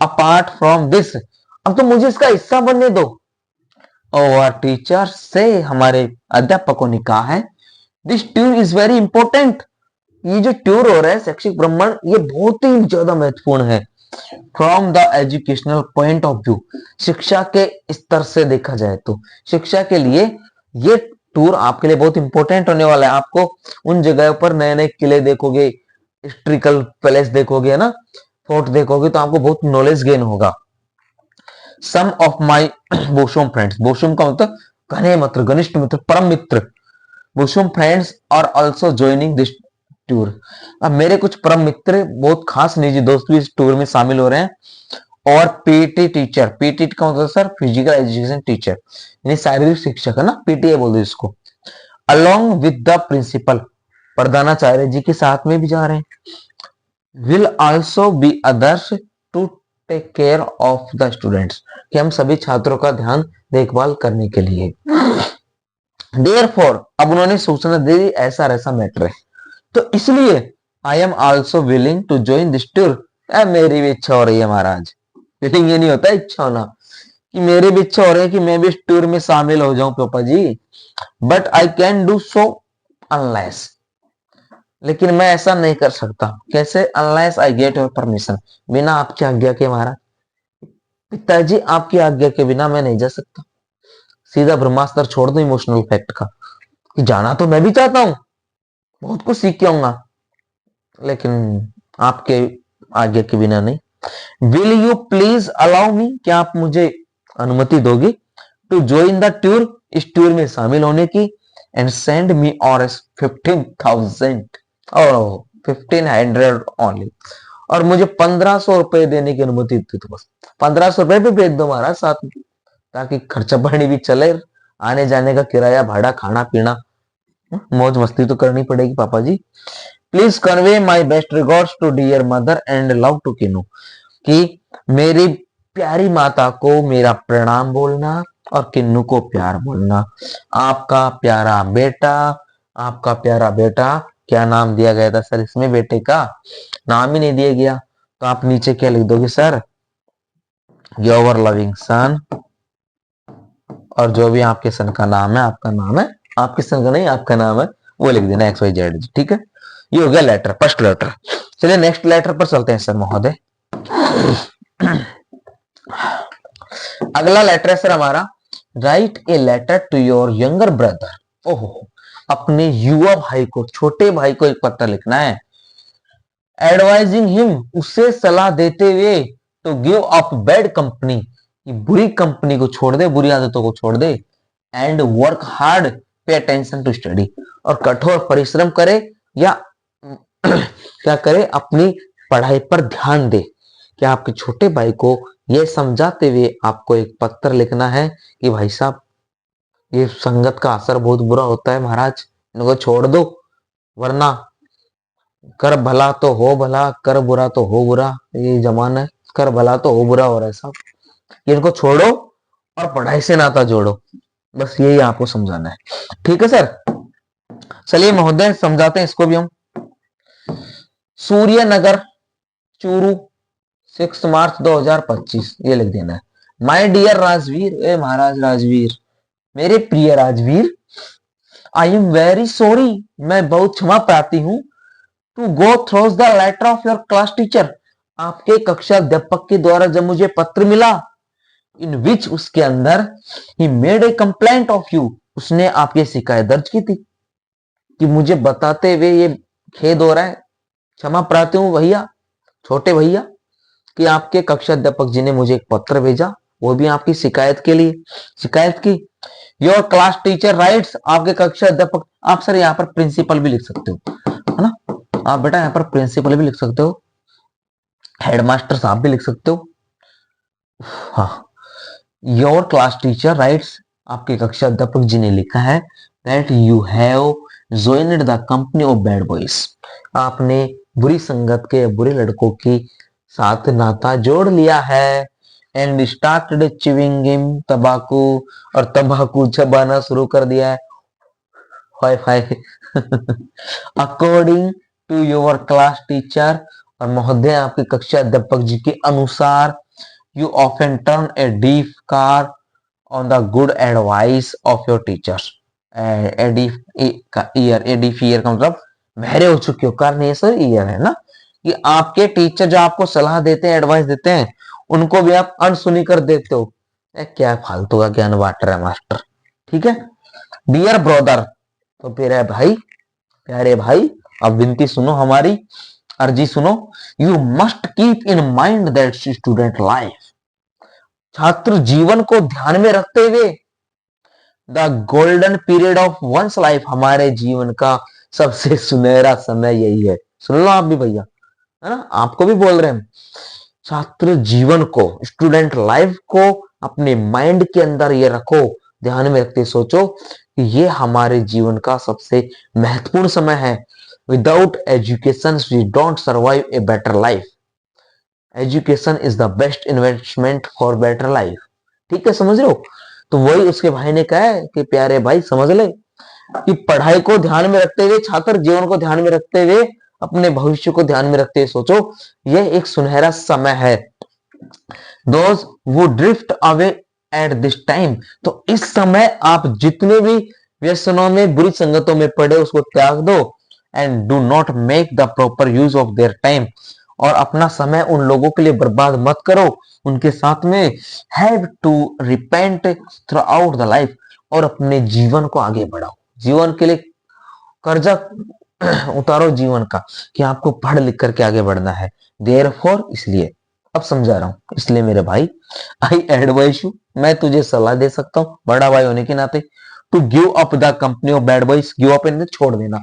अपार्ट फ्रॉम दिस, अब तो मुझे इसका हिस्सा बनने दो। और टीचर से, हमारे अध्यापकों ने कहा है, this tour is very important, ये जो टूर हो रहा है शैक्षिक भ्रमण, ये बहुत ही ज्यादा महत्वपूर्ण है। From the educational point of view, शिक्षा के स्तर से देखा जाए तो, शिक्षा के लिए ये टूर आपके लिए बहुत इंपॉर्टेंट होने वाला है। आपको उन जगह पर नए नए किले देखोगे, हिस्ट्रिकल पैलेस देखोगे, है ना, थॉट देखोगे तो आपको बहुत नॉलेज गेन होगा। सम ऑफ माई बोशोम फ्रेंड्स, बोशोम का मतलब घने मित्र, घनिष्ठ मित्र, परम मित्र। Bosom friends are also joining this tour. अब मेरे कुछ परम मित्र, बहुत खास निजी दोस्त भी इस टूर में शामिल हो रहे हैं। और पीटी टीचर, पीटी का मतलब सर फिजिकल एजुकेशन टीचर, यानी शारीरिक शिक्षक है ना, पीटीए बोलते इसको। अलोंग विद द प्रिंसिपल, प्रधानाचार्य जी के साथ में भी जा रहे हैं। Will also be others to take care of the students, कि हम सभी छात्रों का ध्यान देखभाल करने के लिए। देयरफॉर, अब उन्होंने सूचना दे दी ऐसा ऐसा मैटर है, तो इसलिए I am also willing to join this tour. मेरी भी इच्छा हो रही है महाराज, विलिंग ये नहीं होता इच्छा होना, कि मेरी भी इच्छा हो रही है कि मैं भी इस टूर में शामिल हो जाऊं पापा ji. But I can do so unless, लेकिन मैं ऐसा नहीं कर सकता। कैसे? Unless I get your permission, बिना आपकी आज्ञा के महाराज। पिताजी आपकी आज्ञा के बिना मैं नहीं जा सकता। सीधा ब्रह्मास्त्र छोड़ दो इमोशनल फैक्ट का, कि जाना तो मैं भी चाहता हूं, बहुत कुछ सीख के आऊंगा, लेकिन आपके आज्ञा के बिना नहीं। Will you please allow me, क्या आप मुझे अनुमति दोगे? टू ज्वाइन द टूर, इस टूर में शामिल होने की। एंड सेंड मी और 15,000 और 1500 ओनली, और मुझे 1500 रुपए देने की अनुमति दी। तो बस 1500 रुपए भी भेज दो महाराज साथ में, ताकि खर्चा पानी भी चले, आने जाने का किराया भाड़ा, खाना पीना, मौज मस्ती तो करनी पड़ेगी पापा ji. Please convey my best regards to dear mother and love to Kinu, कि मेरी प्यारी माता को मेरा प्रणाम बोलना और किन्नू को प्यार बोलना। आपका प्यारा बेटा, आपका प्यारा बेटा। क्या नाम दिया गया था सर इसमें? बेटे का नाम ही नहीं दिया गया, तो आप नीचे क्या लिख दोगे सर? योर लविंग सन, और जो भी आपके सन का नाम है, आपका नाम है, आपके सन का नहीं आपका नाम है, वो लिख देना XYZ। ठीक है, ये हो गया लेटर, फर्स्ट लेटर। चलिए नेक्स्ट लेटर पर चलते हैं सर महोदय। अगला लेटर है सर हमारा, write a letter to your younger brother. ओहो, अपने युवा भाई को, छोटे भाई को एक पत्र लिखना है। एडवाइजिंग हिम, उससे सलाह देते हुए, to give up bad company, बुरी कंपनी को छोड़ दे, बुरी आदतों को छोड़ दे। And work hard, pay attention to study, और कठोर परिश्रम करे, या क्या करे, अपनी पढ़ाई पर ध्यान दे। क्या आपके छोटे भाई को यह समझाते हुए आपको एक पत्र लिखना है कि भाई साहब, ये संगत का असर बहुत बुरा होता है महाराज, इनको छोड़ दो, वरना कर भला तो हो भला, कर बुरा तो हो बुरा। ये जमाना है, कर भला तो हो बुरा हो रहा है साहब, इनको छोड़ो और पढ़ाई से नाता जोड़ो, बस यही आपको समझाना है। ठीक है सर, चलिए महोदय समझाते हैं इसको भी हम। सूर्य नगर, चूरू, 6 मार्च 2025, ये लिख देना है। माय डियर राजवीर, ए महाराज राजवीर, मेरे प्रिय Rajveer, I am very sorry, मैं बहुत क्षमा प्रार्थी हूं, to go through the letter of your class teacher, आपके कक्षा अध्यापक के द्वारा जब मुझे पत्र मिला, इन विच, उसके अंदर, he made a complaint of you, उसने आपकी शिकायत दर्ज की थी। कि मुझे बताते हुए ये खेद हो रहा है, क्षमा प्रार्थी हूं भैया, छोटे भैया, कि आपके कक्षा अध्यापक जी ने मुझे एक पत्र भेजा, वो भी आपकी शिकायत के लिए, शिकायत की। योर क्लास टीचर राइट्स, आपके कक्षा अध्यापक, आप सर यहाँ पर प्रिंसिपल भी लिख सकते हो, है ना, आप बेटा यहाँ पर प्रिंसिपल भी लिख सकते हो, हेडमास्टर साहब भी लिख सकते हो। हाँ, योर क्लास टीचर राइट्स, आपके कक्षा अध्यापक जी ने लिखा है, that you have joined the company of bad boys, आपने बुरी संगत के, बुरे लड़कों की साथ नाता जोड़ लिया है। एंड स्टार्टेड च्यूइंग गम, तंबाकू, और तंबाकू चबाना शुरू कर दिया है। हाय हाय। According to your class teacher, और महोदय आपके कक्षा अध्यापक जी के अनुसार, you often turn a deaf car on the good advice of your teachers। a deaf ear का मतलब बहरे हो चुके हो, कार नहीं सर, ईयर है ना, कि आपके टीचर जो आपको सलाह देते हैं, एडवाइस देते हैं, उनको भी आप अनसुनी कर देते हो। क्या फालतू का ज्ञान बांट रहा है मास्टर। ठीक है, डियर ब्रदर, तो प्यारे भाई, प्यारे भाई, अब विनती सुनो हमारी। अर्जी सुनो, you must keep in mind that student life, छात्र जीवन को ध्यान में रखते हुए, the golden period of one's life, हमारे जीवन का सबसे सुनहरा समय यही है। सुन लो आप भी भैया, है ना, आपको भी बोल रहे हैं। छात्र जीवन को, स्टूडेंट लाइफ को अपने माइंड के अंदर ये रखो, ध्यान में रखते सोचो कि ये हमारे जीवन का सबसे महत्वपूर्ण समय है। Without education we don't survive a better life, education is the best investment for better life. ठीक है, समझ रहे हो? तो वही उसके भाई ने कहा है कि प्यारे भाई समझ ले कि पढ़ाई को ध्यान में रखते हुए, छात्र जीवन को ध्यान में रखते हुए, अपने भविष्य को ध्यान में रखते हुए सोचो, यह एक सुनहरा समय है। दोज वो drift away at this time, तो इस समय आप जितने भी व्यसनों में, बुरी संगतों में पड़े, उसको त्याग दो। And do not make the proper use of their time, और अपना समय उन लोगों के लिए बर्बाद मत करो, उनके साथ में have to repent throughout the life, और अपने जीवन को आगे बढ़ाओ, जीवन के लिए कर्जा उतारो जीवन का, कि आपको पढ़ लिख करके आगे बढ़ना है। देयरफॉर, इसलिए, अब समझा रहा हूं, इसलिए मेरे भाई, आई एडवाइस यू, मैं तुझे सलाह दे सकता हूं बड़ा भाई होने के नाते, to give up the company of bad boys, give up in, छोड़ देना,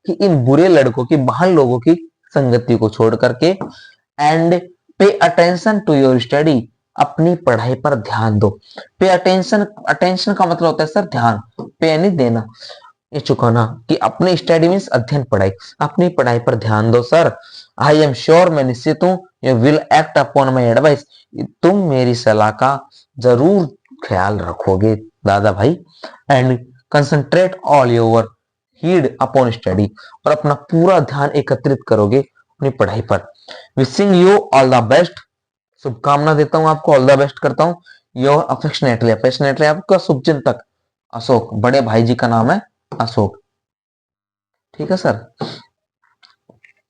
कि इन बुरे लड़कों की, महान लोगों की संगति को छोड़ करके, एंड पे अटेंशन टू योर स्टडी, अपनी पढ़ाई पर ध्यान दो। पे अटेंशन, अटेंशन का मतलब होता है सर ध्यान, पे नहीं देना, ये चुकाना, कि अपने स्टडी मीन्स अध्ययन, पढ़ाई, अपनी पढ़ाई पर ध्यान दो सर। आई एम श्योर, मैं निश्चित हूं, you will act upon my advice, तुम मेरी सलाह का जरूर ख्याल रखोगे दादा भाई। And concentrate all your heed upon study, और अपना पूरा ध्यान एकत्रित करोगे अपनी पढ़ाई पर। Wishing you all the best, शुभकामना देता हूं आपको, ऑल द बेस्ट करता हूं। योर अफेक्शनेटली, अफेक्शनेटली आपका शुभचिंतक अशोक, बड़े भाई जी का नाम है अशोक। ठीक है सर,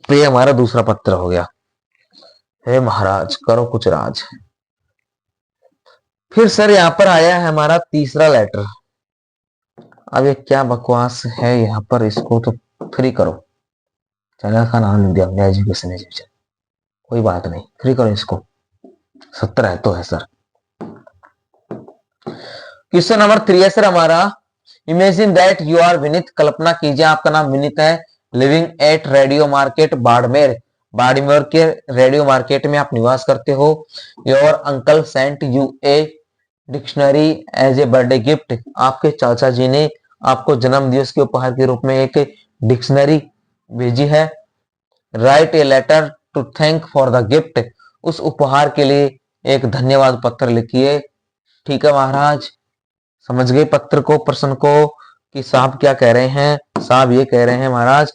तो ये हमारा दूसरा पत्र हो गया। हे महाराज करो कुछ राज। फिर सर यहाँ पर आया है हमारा तीसरा लेटर। अब ये क्या बकवास है यहाँ पर, इसको तो फ्री करो, चैनल का नाम लिख दिया एजुकेशन एजुकेशन, कोई बात नहीं, फ्री करो इसको, 70 है तो है सर। क्वेश्चन नंबर 3 है सर हमारा, imagine that you are Vineet, कल्पना कीजिए आपका नाम विनीत है, living at radio market Barmer, Barmer के रेडियो मार्केट में आप निवास करते हो। Your uncle sent you a dictionary as a birthday gift, आपके चाचा जी ने आपको जन्मदिवस के उपहार के रूप में एक डिक्शनरी भेजी है। Write a letter to thank for the gift, उस उपहार के लिए एक धन्यवाद पत्र लिखिए। ठीक है महाराज, समझ गए पत्र को, प्रश्न को, कि साहब क्या कह रहे हैं। साहब ये कह रहे हैं महाराज,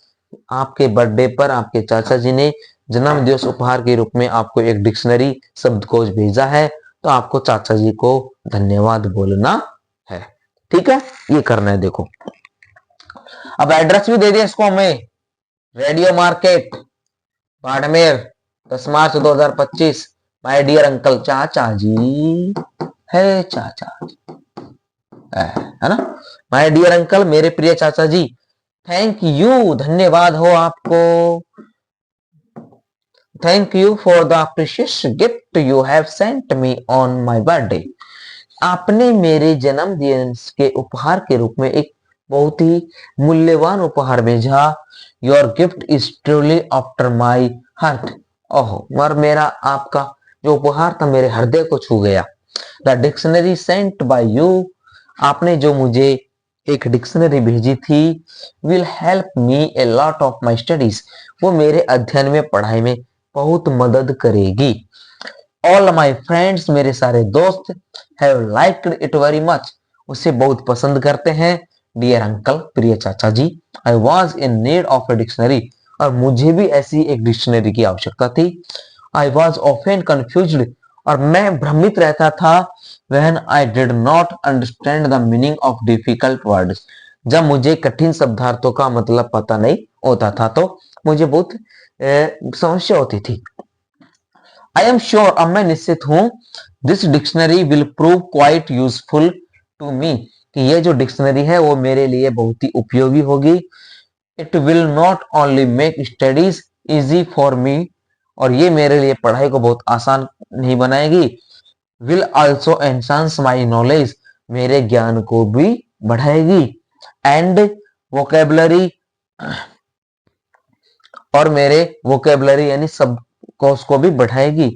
आपके बर्थडे पर आपके चाचा जी ने जन्मदिवस उपहार के रूप में आपको एक डिक्शनरी शब्दकोश भेजा है, तो आपको चाचा जी को धन्यवाद बोलना है। ठीक है, ये करना है। देखो अब एड्रेस भी दे दिया इसको हमें, radio market Barmer 10 March 2025, my dear uncle, चाचा जी है, चाचा जी है ना, माय डियर अंकल, मेरे प्रिय चाचा जी, थैंक यू, धन्यवाद हो आपको, thank you for the precious gift you have sent me on my birthday, आपने मेरे जन्मदिन के उपहार के रूप में एक बहुत ही मूल्यवान उपहार भेजा। Your gift is truly after my heart, ओहो, और मेरा आपका जो उपहार था मेरे हृदय को छू गया। The dictionary sent by you, आपने जो मुझे एक डिक्शनरी भेजी थी, will help me a lot of my studies, वो मेरे अध्ययन में, पढ़ाई में बहुत मदद करेगी। ऑल माई फ्रेंड्स, मेरे सारे दोस्त, have liked it very much, उसे बहुत पसंद करते हैं। डियर अंकल, प्रिय चाचा जी, I was in need of a dictionary, और मुझे भी ऐसी एक डिक्शनरी की आवश्यकता थी। आई वॉज ऑफन कंफ्यूज्ड, और मैं भ्रमित रहता था। When I did not understand the meaning of difficult words, जब मुझे कठिन शब्दार्थों का मतलब पता नहीं होता था, तो मुझे बहुत समस्या होती थी। आई एम श्योर, अब मैं निश्चित हूं, this dictionary will prove quite useful to me, कि ये जो डिक्शनरी है वो मेरे लिए बहुत ही उपयोगी होगी। It will not only make studies easy for me, और ये मेरे लिए पढ़ाई को बहुत आसान नहीं बनाएगी। Will also enhance my knowledge, मेरे ज्ञान को भी बढ़ाएगी। एंड वोकेबलरी, और मेरे वोकेबलरी यानी सब कोर्स को भी बढ़ाएगी।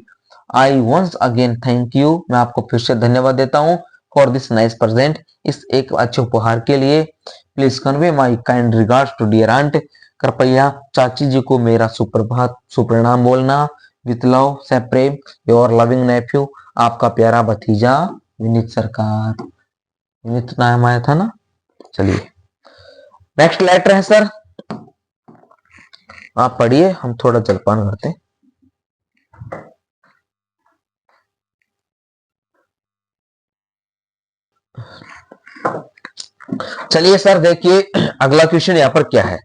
I once again thank you, मैं आपको फिर से धन्यवाद देता हूँ फॉर दिस नाइस प्रेजेंट, इस एक अच्छे उपहार के लिए। Please convey my kind regards to dear aunt, कृपया चाची जी को मेरा सुप्रभात सुप्रणाम बोलना। विथ लव से प्रेम, योर लविंग नेफ्यू, आपका प्यारा भतीजा विनीत सरकार। विनीत नाम आया था ना। चलिए नेक्स्ट लेटर है सर, आप पढ़िए, हम थोड़ा जलपान करते हैं। चलिए सर देखिए अगला क्वेश्चन यहाँ पर क्या है।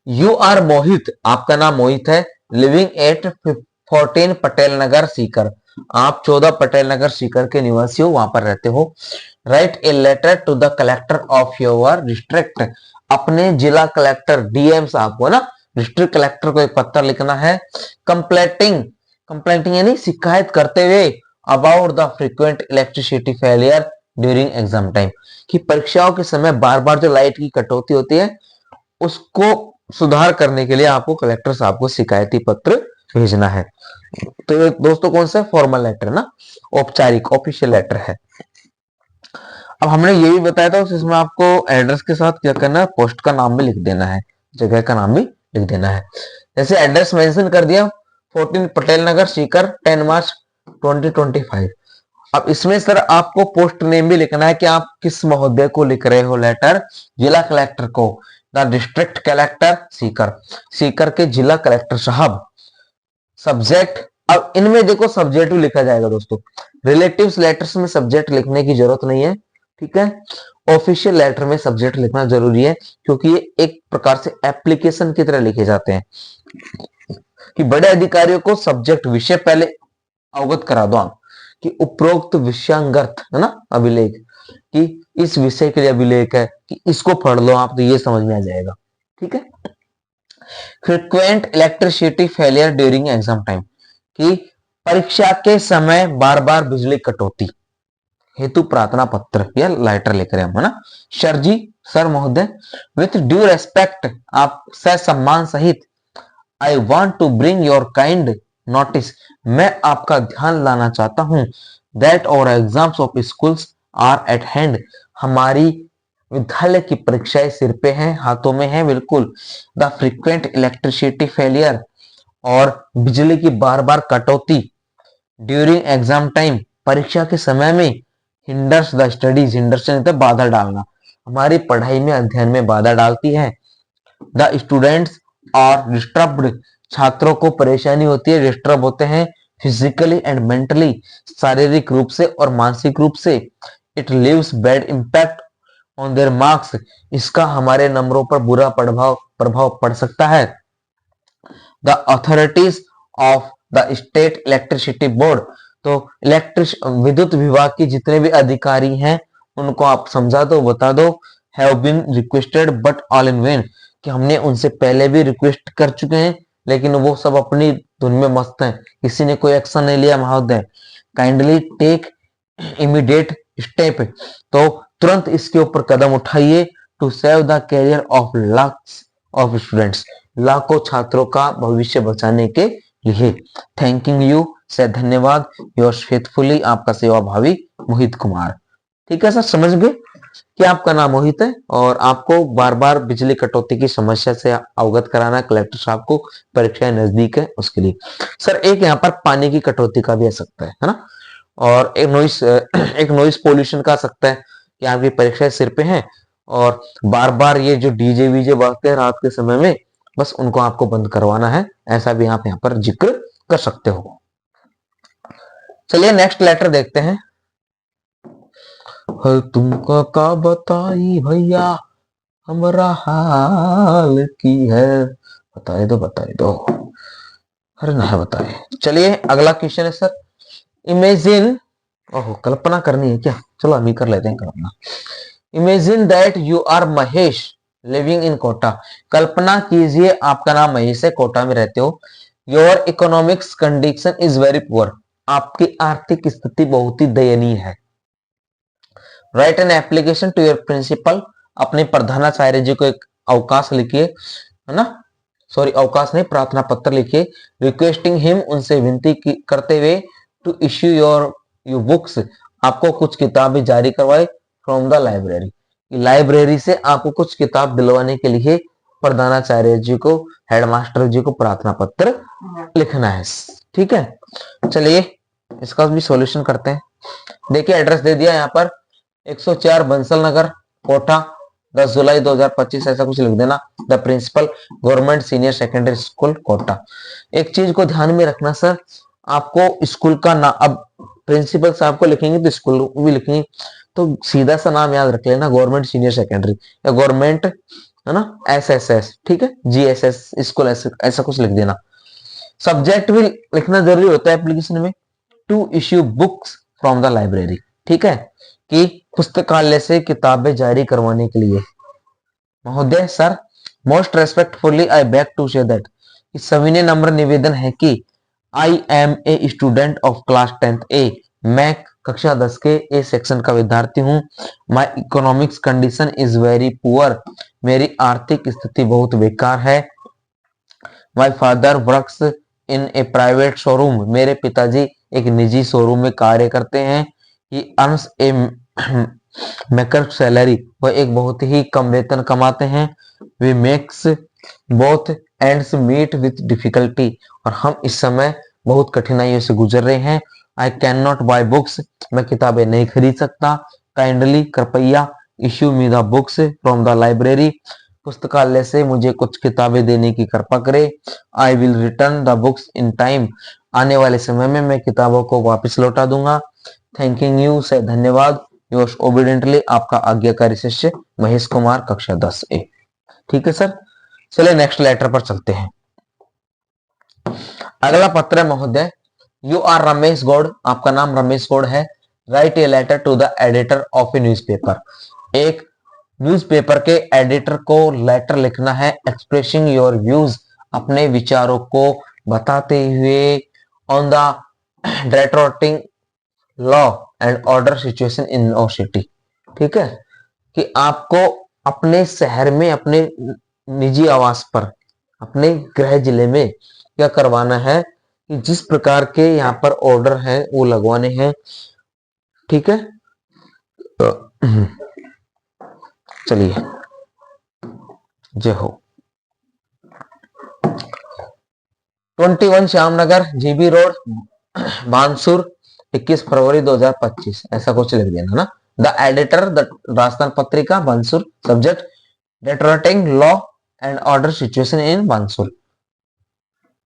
यू आर मोहित, आपका नाम मोहित है। लिविंग एट 14 पटेल नगर सीकर, आप 14 पटेल नगर सीकर के निवासी हो, वहां पर रहते हो। Write a letter to the collector of your district, अपने जिला कलेक्टर डीएम साहब को ना, डिस्ट्रिक्ट कलेक्टर को एक पत्र लिखना है। कंप्लेंटिंग, कंप्लेंटिंग यानी शिकायत करते हुए about the frequent electricity failure during exam time, कि परीक्षाओं के समय बार बार जो लाइट की कटौती होती है उसको सुधार करने के लिए आपको कलेक्टर साहब को शिकायती पत्र भेजना है। तो ये दोस्तों कौन सा फॉर्मल लेटर ना, औपचारिक ऑफिशियल लेटर है। अब हमने ये भी बताया था इसमें आपको एड्रेस के साथ क्या करना है, पोस्ट का नाम भी लिख देना है, जगह का नाम भी लिख देना है। जैसे एड्रेस मेंशन कर दिया 14 पटेल नगर सीकर 10 मार्च 2025। अब इसमें सर आपको पोस्ट नेम भी लिखना है कि आप किस महोदय को लिख रहे हो लेटर, जिला कलेक्टर को, the district collector Sikar, Sikar के जिला कलेक्टर साहब। सब्जेक्ट, अब इनमें देखो सब्जेक्ट भी लिखा जाएगा दोस्तों, रिलेटिव्स लेटर्स में सब्जेक्ट लिखने की जरूरत नहीं है, ठीक है। ऑफिशियल लेटर में सब्जेक्ट लिखना जरूरी है, क्योंकि ये एक प्रकार से एप्लीकेशन की तरह लिखे जाते हैं, कि बड़े अधिकारियों को सब्जेक्ट विषय पहले अवगत करा दो आप, कि उपरोक्त विषयांगर्थ है ना अभिलेख, कि इस विषय के लिए अभिलेख है, कि इसको पढ़ लो आप तो ये समझ में आ जाएगा, ठीक है। Frequent electricity failure during exam time, कि परीक्षा के समय बार बार बिजली कटौती हेतु प्रार्थना पत्र या लेटर लेकर हम है ना। सर जी, सर महोदय, विथ ड्यू रेस्पेक्ट, आप सम्मान सहित, I want to bring your kind notice, मैं आपका ध्यान लाना चाहता हूं, that our exams of schools are at hand, हमारी विद्यालय की परीक्षाएं सिर पे हैं, हाथों में है बिल्कुल। द फ्रीक्वेंट इलेक्ट्रिसिटी फेलियर, और बिजली की बार बार कटौती ड्यूरिंग एग्जाम टाइम, परीक्षा के समय में, हिंडर्स द स्टडीज, हिंडर्स तो बाधा डालना, हमारी पढ़ाई में अध्ययन में बाधा डालती है। द स्टूडेंट्स आर डिस्टर्ब्ड, छात्रों को परेशानी होती है, डिस्टर्ब होते हैं, फिजिकली एंड मेंटली, शारीरिक रूप से और मानसिक रूप से। It leaves bad impact on their marks, इसका हमारे नंबरों पर बुरा प्रभाव पड़ सकता है। The authorities of the state electricity board, तो विद्युत विभाग की जितने भी अधिकारी हैं उनको आप समझा दो, बता दो। Have been requested but all in vain, कि हमने उनसे पहले भी रिक्वेस्ट कर चुके हैं लेकिन वो सब अपनी धुन में मस्त हैं, किसी ने कोई एक्शन नहीं लिया महोदय। काइंडली टेक इमीडिएट स्टेप, तो तुरंत इसके ऊपर कदम उठाइए, to save the career of lakhs of students, लाखों छात्रों का भविष्य बचाने के लिए। थैंकिंग यू, से धन्यवाद, योर्स फेथफुली, आपका सेवा भावी मोहित कुमार। ठीक है सर, समझ गए कि आपका नाम मोहित है और आपको बार बार बिजली कटौती की समस्या से अवगत कराना कलेक्टर साहब को, परीक्षाएं नजदीक है उसके लिए। सर एक यहाँ पर पानी की कटौती का भी आ सकता है ना, और एक नॉइस पोल्यूशन का आ सकता है, कि आपकी परीक्षाएं सिर पे हैं और बार बार ये जो डीजे वीजे बजते हैं रात के समय में, बस उनको आपको बंद करवाना है, ऐसा भी आप यहाँ पर जिक्र कर सकते हो। चलिए नेक्स्ट लेटर देखते हैं। तुमको का बताई भैया हमारा हाल की है, बताए दो बताए दो, अरे ना बताए। चलिए अगला क्वेश्चन है सर, इमेजिन, ओहो कल्पना करनी है क्या, चलो हम ही कर लेते हैं कल्पना। Imagine that you are Mahesh, living in Kota. कल्पना कीजिए आपका नाम महेश है, कोटा में रहते हो। Your economics condition is very poor. आपकी आर्थिक स्थिति बहुत ही दयनीय है। Write an application to your principal. अपने प्रधानाचार्य जी को एक अवकाश लिखिए, है ना, सॉरी अवकाश नहीं, प्रार्थना पत्र लिखिए। रिक्वेस्टिंग हिम, उनसे विनती करते हुए, to issue your you books, आपको कुछ किताबें जारी करवाए, फ्रॉम द लाइब्रेरी, लाइब्रेरी से आपको कुछ किताब दिलवाने के लिए प्रधानाचार्य जी को, हेडमास्टर जी को प्रार्थना पत्र लिखना है। ठीक है, चलिए इसका भी सॉल्यूशन करते हैं। देखिए एड्रेस दे दिया यहाँ पर, 104 बंसल नगर, कोटा, 10 जुलाई 2025, ऐसा कुछ लिख देना। The principal, government senior secondary school, Kota. एक चीज को ध्यान में रखना सर, आपको स्कूल का नाम, अब प्रिंसिपल साहब को लिखेंगे तो स्कूल भी लिखेंगे, तो सीधा सा नाम याद रख लेना, गवर्नमेंट सीनियर सेकेंडरी या गवर्नमेंट, है ना, एसएसएस, ठीक है, जीएसएस स्कूल, ऐसा कुछ लिख देना। सब्जेक्ट भी लिखना जरूरी होता है एप्लीकेशन में, to issue books from the library, ठीक है, कि पुस्तकालय से किताबें जारी करवाने के लिए। महोदय sir, most respectfully I beg to say that, सविनय नम्र निवेदन है कि I am a student of class 10th A, मैं कक्षा 10 के ए सेक्शन का विद्यार्थी हूँ। My economics condition is very poor, मेरी आर्थिक स्थिति बहुत बेकार है। My father works in a private showroom, मेरे पिताजी एक निजी शोरूम में कार्य करते हैं। He earns a meagre salary, वह एक बहुत ही कम वेतन कमाते हैं। We makes both ends meet with difficulty, और हम इस समय बहुत कठिनाइयों से गुजर रहे हैं। I can not buy books, मैं किताबें नहीं खरीद सकता। काइंडली, कृपया, issue me the books from the library, पुस्तकालय से मुझे कुछ किताबें देने की कृपा करे। I will return the books in time, आने वाले समय में मैं किताबों को वापस लौटा दूंगा। थैंकिंग यू, से धन्यवाद। योर्स ओबीडियंटली, आपका आज्ञाकारी शिष्य महेश कुमार, कक्षा 10 ए। ठीक है सर, चलिए नेक्स्ट लेटर पर चलते हैं। अगला पत्र है महोदय, यू आर रमेश गौड़, आपका नाम रमेश गौड़ है। Write a letter to the editor of a newspaper, एक न्यूज़पेपर के एडिटर को लेटर लिखना है। एक्सप्रेसिंग योर व्यूज, अपने विचारों को बताते हुए, on the deteriorating law and order situation in our city, ठीक है, कि आपको अपने शहर में, अपने निजी आवास पर, अपने गृह जिले में क्या करवाना है, कि जिस प्रकार के यहाँ पर ऑर्डर हैं वो लगवाने हैं, ठीक है। चलिए, जय हो। 21 श्यामनगर, जीबी रोड, बानसूर, 21 फरवरी 2025, ऐसा कुछ लिख देना ना। The editor, the Rajasthan Patrika, Bansur. Subject, deteriorating law and order situation in Bansur.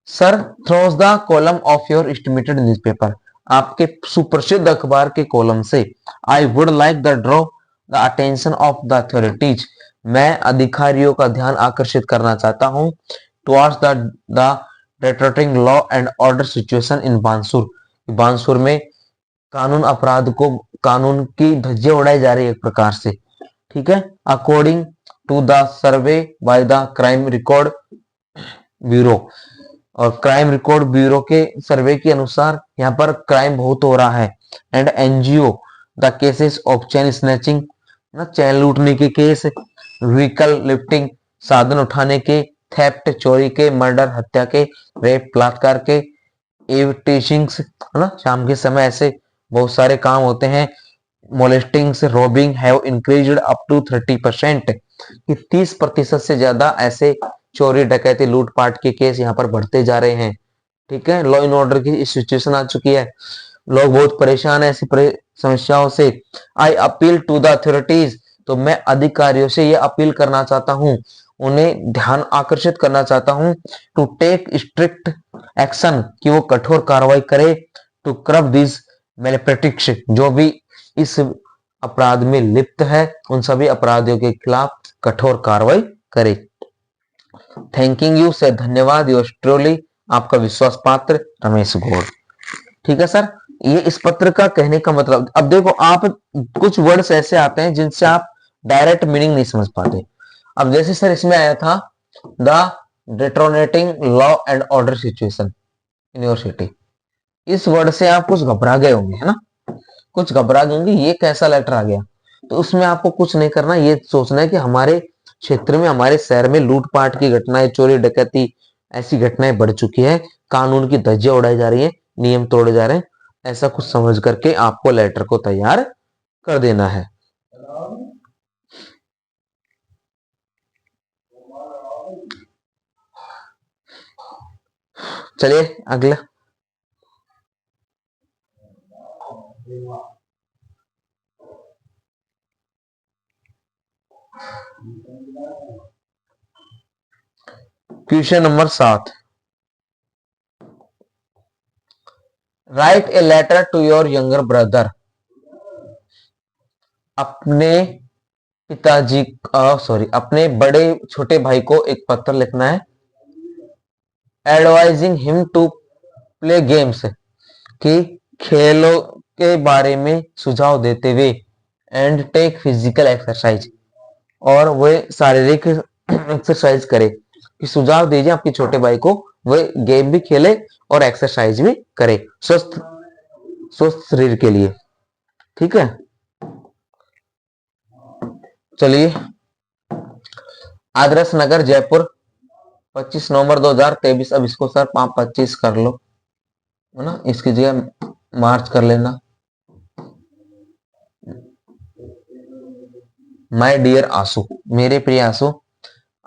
Sir, through the column of your estimated newspaper, आपके सुप्रसिद्ध अखबार के कॉलम से, I would like the draw the attention of the authorities, मैं अधिकारियों का ध्यान आकर्षित करना चाहता हूँ, towards the deteriorating law and order situation in Bansur, Bansur में कानून अपराध को, कानून की धज्जियां उड़ाई जा रही है एक प्रकार से, ठीक है। According to the survey by the crime record bureau, और क्राइम रिकॉर्ड ब्यूरो के सर्वे के अनुसार यहाँ पर क्राइम बहुत हो रहा है। And NGO the cases of chain snatching, ना चैन लूटने के केस, व्हीकल लिफ्टिंग, साधन उठाने के, थेफ्ट चोरी के, मर्डर हत्या के, रेप बलात्कार के, एविटिशिंग्स, है ना, शाम के समय ऐसे बहुत सारे काम होते हैं। Molestings, robbing have increased up to 30%, कि 30% से ज्यादा ऐसे चोरी डकैती लूटपाट के केस यहाँ पर बढ़ते जा रहे हैं, ठीक है। लॉ एंड ऑर्डर की सिचुएशन आ चुकी है, लोग बहुत परेशान है ऐसी समस्याओं से। I appeal to the authorities, तो मैं अधिकारियों से ये अपील करना चाहता हूँ, उन्हें ध्यान आकर्षित करना चाहता हूँ, टू टेक स्ट्रिक्ट एक्शन, कि वो कठोर कार्रवाई करे, टू कर्ब दिस मैलप्रैक्टिस, जो भी इस अपराध में लिप्त है उन सभी अपराधियों के खिलाफ कठोर कार्रवाई करे। थैंकिंग यू, से धन्यवाद। योर्स ट्रूली, आपका विश्वास पात्र रमेश गौड़। ठीक है सर, ये इस पत्र का कहने का मतलब, अब देखो आप कुछ वर्ड्स ऐसे आते हैं जिनसे आप डायरेक्ट मीनिंग नहीं समझ पाते। अब जैसे सर इसमें आया था the deteriorating law and order situation in your city, इस वर्ड से आप कुछ घबरा गए होंगे, है ना, कुछ घबरा गए होंगे, ये कैसा लेटर आ गया। तो उसमें आपको कुछ नहीं करना, ये सोचना है कि हमारे क्षेत्र में, हमारे शहर में लूटपाट की घटनाएं, चोरी डकैती ऐसी घटनाएं बढ़ चुकी है, कानून की धज्जियां उड़ाई जा रही है, नियम तोड़े जा रहे हैं, ऐसा कुछ समझ करके आपको लेटर को तैयार कर देना है। चलिए अगला, question number 7, write a letter to your younger brother. अपने पिताजी, सॉरी, अपने बड़े छोटे भाई को एक पत्र लिखना है, advising him to play games, कि खेलों के बारे में सुझाव देते हुए, एंड टेक फिजिकल एक्सरसाइज, और वह शारीरिक एक्सरसाइज करे, कि सुझाव दीजिए आपके छोटे भाई को वह गेम भी खेले और एक्सरसाइज भी करे, स्वस्थ स्वस्थ शरीर के लिए। ठीक है, चलिए, आदर्श नगर जयपुर 25 नवंबर 2023। अब इसको सर 5-25 कर लो, है ना, इसकी जगह मार्च कर लेना। माय डियर आंसू, मेरे प्रिय आंसू,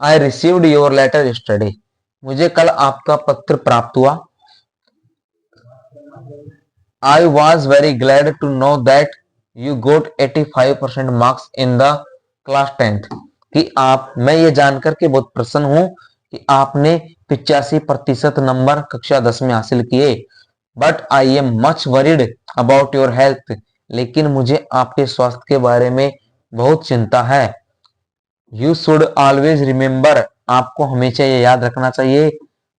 I received your letter yesterday, मुझे कल आपका पत्र प्राप्त हुआ। I was very glad to know that you got 85% marks in the class 10th, कि आप, मैं ये जानकर के बहुत प्रसन्न हूं कि आपने 85% नंबर कक्षा 10 में हासिल किए। But I am much worried about your health, लेकिन मुझे आपके स्वास्थ्य के बारे में बहुत चिंता है। यू शुड ऑलवेज रिमेंबर, आपको हमेशा ये याद रखना चाहिए,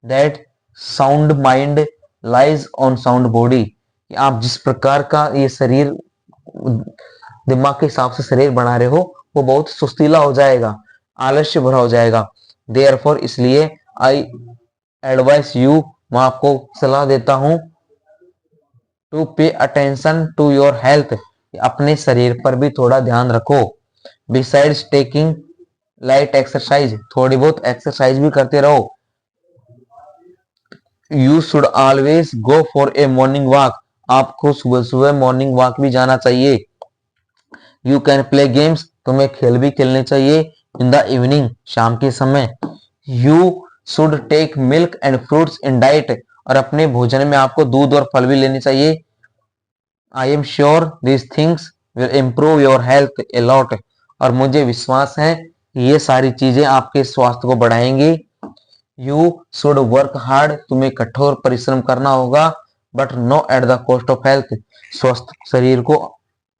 that sound mind lies on sound body, कि आप जिस प्रकार का ये शरीर, दिमाग के हिसाब से शरीर बना रहे हो, वो बहुत सुस्तीला हो जाएगा, आलस्य भरा हो जाएगा। देयरफॉर, इसलिए, आई एडवाइस यू, मैं आपको सलाह देता हूं, टू पे अटेंशन टू योर हेल्थ, अपने शरीर पर भी थोड़ा ध्यान रखो। बिसाइड्स टेकिंग लाइट एक्सरसाइज, थोड़ी बहुत एक्सरसाइज भी करते रहो। You should always go for a morning walk, आपको सुबह सुबह मॉर्निंग वॉक भी जाना चाहिए। यू कैन प्ले गेम्स, तुम्हें खेल भी खेलने चाहिए, इन द इवनिंग, शाम के समय। You should take milk and fruits in diet, और अपने भोजन में आपको दूध और फल भी लेने चाहिए। I am sure these things will improve your health a lot, और मुझे विश्वास है कि ये सारी चीजें आपके स्वास्थ्य को बढ़ाएंगी। यू शुड वर्क हार्ड, तुम्हें कठोर परिश्रम करना होगा, but no at the cost of health, स्वस्थ शरीर को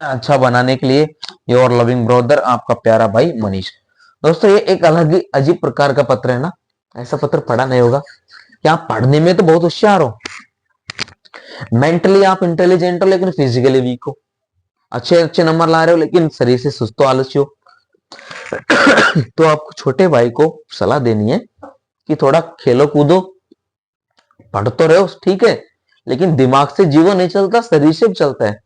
अच्छा बनाने के लिए। योर लविंग ब्रदर, आपका प्यारा भाई मनीष। दोस्तों, ये एक अलग ही अजीब प्रकार का पत्र है ना, ऐसा पत्र पढ़ा नहीं होगा, कि आप पढ़ने में तो बहुत होशियार हो, मेंटली आप इंटेलिजेंट हो, लेकिन फिजिकली वीक हो, अच्छे अच्छे नंबर ला रहे हो, लेकिन शरीर से सुस्त हो, आलसी हो। तो आपको छोटे भाई को सलाह देनी है कि थोड़ा खेलो कूदो, पढ़ तो रहे हो ठीक है, लेकिन दिमाग से जीवन नहीं चलता, शरीर से चलता है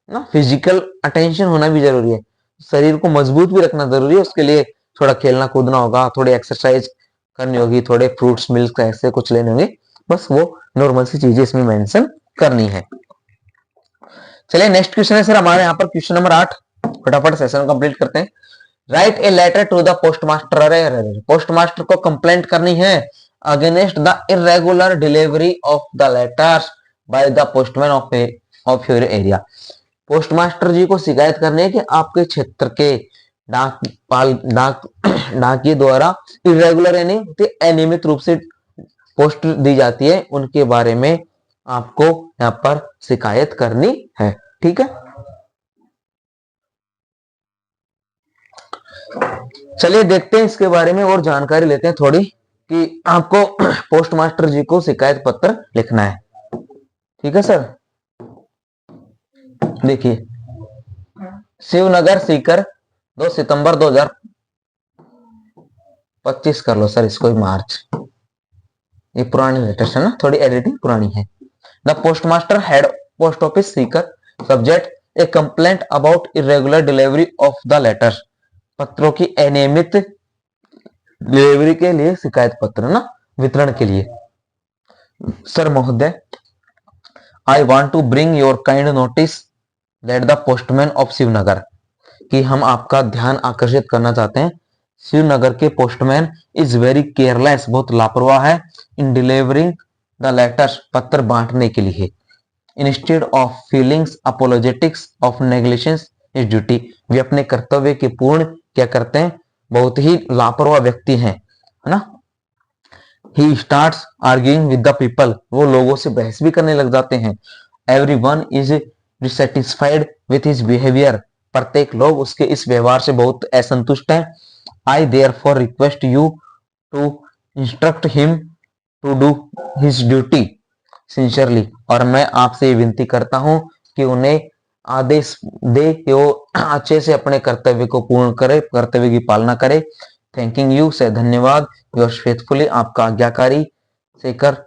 ना, फिजिकल अटेंशन होना भी जरूरी है, शरीर को मजबूत भी रखना जरूरी है, उसके लिए थोड़ा खेलना कूदना होगा, थोड़ी एक्सरसाइज करनी होगी, थोड़े फ्रूट्स मिल्क ऐसे कुछ लेने होंगे, बस वो नॉर्मल सी चीजें इसमें मेंशन करनी है। चलिए, नेक्स्ट क्वेश्चन है सर हमारे यहाँ पर क्वेश्चन नंबर 8, फटाफट सेशन कंप्लीट करते हैं। Write a letter to the postmaster, अरे पोस्ट मास्टर को कंप्लेंट करनी है against the irregular delivery of the letters by the postman of your area. Postmaster जी को शिकायत करनी है कि आपके क्षेत्र के डाकिये द्वारा इरेगुलर यानी अनियमित रूप से पोस्ट दी जाती है, उनके बारे में आपको यहाँ पर शिकायत करनी है। ठीक है, चलिए देखते हैं इसके बारे में और जानकारी लेते हैं थोड़ी, कि आपको पोस्ट मास्टर जी को शिकायत पत्र लिखना है। ठीक है सर, देखिए, शिवनगर सीकर 2 सितंबर 2000, 25 कर लो सर इसको मार्च। ये पुरानी लेटर्स है ना, थोड़ी एडिटिंग पुरानी है। The postmaster head post office Sikar subject a complaint about irregular delivery of the letter, पत्रों की अनियमित डिलीवरी के लिए शिकायत पत्र ना, वितरण के लिए। सर महोदय, I want to bring your kind notice that the postman of Shivnagar, कि हम आपका ध्यान आकर्षित करना चाहते हैं, शिवनगर के पोस्टमैन इज वेरी केयरलेस, बहुत लापरवाह है, इन डिलीवरिंग द लेटर्स, पत्र बांटने के लिए। Instead of feelings apologetics of negligence is duty, वे अपने कर्तव्य के पूर्ण क्या करते हैं, बहुत ही लापरवाह व्यक्ति हैं, है ना। He starts arguing with the people, वो लोगों से बहस भी करने लग जाते हैं। Everyone is dissatisfied with his behaviour, प्रत्येक लोग उसके इस व्यवहार से बहुत असंतुष्ट हैं। I therefore request you to instruct him to do his duty sincerely, और मैं आपसे विनती करता हूं कि उन्हें आदेश दे कि वो अच्छे से अपने कर्तव्य को पूर्ण करे, कर्तव्य की पालना करे। थैंकिंग यू से धन्यवाद, योर्स फेथफुली, आपका आज्ञाकारी शेखर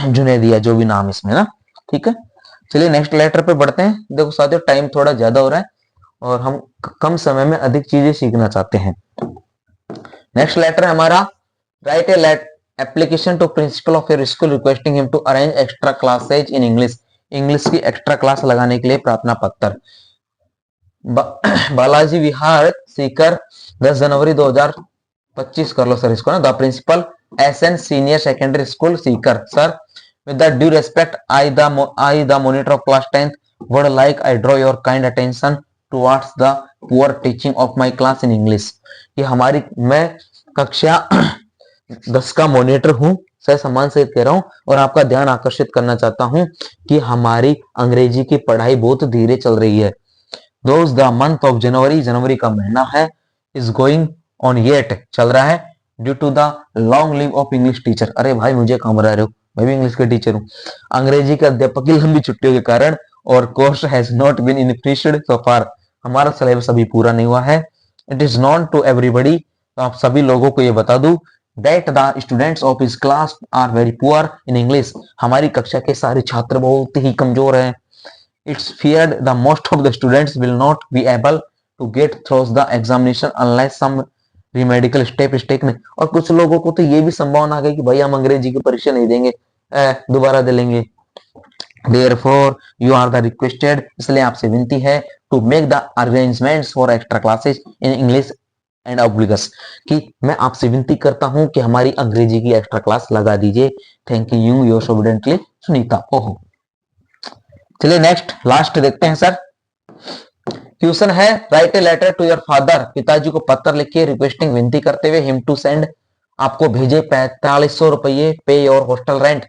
जुनेदिया, जो भी नाम इसमें ना, ठीक है। चलिए नेक्स्ट लेटर पे बढ़ते हैं। देखो साथियों, टाइम थोड़ा ज्यादा हो रहा है और हम कम समय में अधिक चीजें सीखना चाहते हैं। नेक्स्ट लेटर है हमारा, write a late application to principal of your school requesting him to arrange extra classes in English, English की एक्स्ट्रा क्लास लगाने के लिए प्रार्थना पत्र। बालाजी विहार सीकर 10 जनवरी 2025 कर लो सर इसको ना। The principal SN senior secondary school Sikar, sir with the due respect I the monitor of class 10th would like I draw your kind attention towards the poor teaching of my class in English, कि हमारी, मैं कक्षा 10 का monitor हूँ, sir सम्मान से कह रहा हूँ, और आपका ध्यान आकर्षित करना चाहता हूँ कि हमारी अंग्रेजी की पढ़ाई बहुत धीरे चल रही है। Those the month of January, जनवरी का महीना है, is going on yet, चल रहा है, due to the long leave of English teacher, अरे भाई मुझे कहाँ बुला रहे हो, मैं भी इंग्लिश का टीचर हूँ, अंग्रेजी के अध्यापक की लंबी छुट्टियों के कारण, और course has not been initiated so far, हमारा सिलेबस अभी पूरा नहीं हुआ है। It is known to everybody, तो आप सभी लोगों को ये बता दूं, that the students of his class are very poor in English, हमारी कक्षा के सारे छात्र बहुत ही कमजोर हैं। It's feared the most of the students will not be able to get through the examination unless some रिमेडिकल step is taken, और कुछ लोगों को तो ये भी संभावना है कि भाई हम अंग्रेजी की परीक्षा नहीं देंगे, दोबारा दे लेंगे। Therefore you are the requested, इसलिए आपसे विनती है, to make the arrangements for extra classes in English and obligus, कि मैं आपसे विनती करता हूं कि हमारी अंग्रेजी की एक्स्ट्रा क्लास लगा दीजिए। Thank you your obediently Sunita. ओहो, चलिए नेक्स्ट लास्ट देखते हैं सर। क्वेश्चन है, write a letter to your father, पिताजी को पत्र लिखिए, रिक्वेस्टिंग, विनती करते हुए, हिम टू सेंड, आपको भेजे 4500 रुपये, पे योर हॉस्टल रेंट,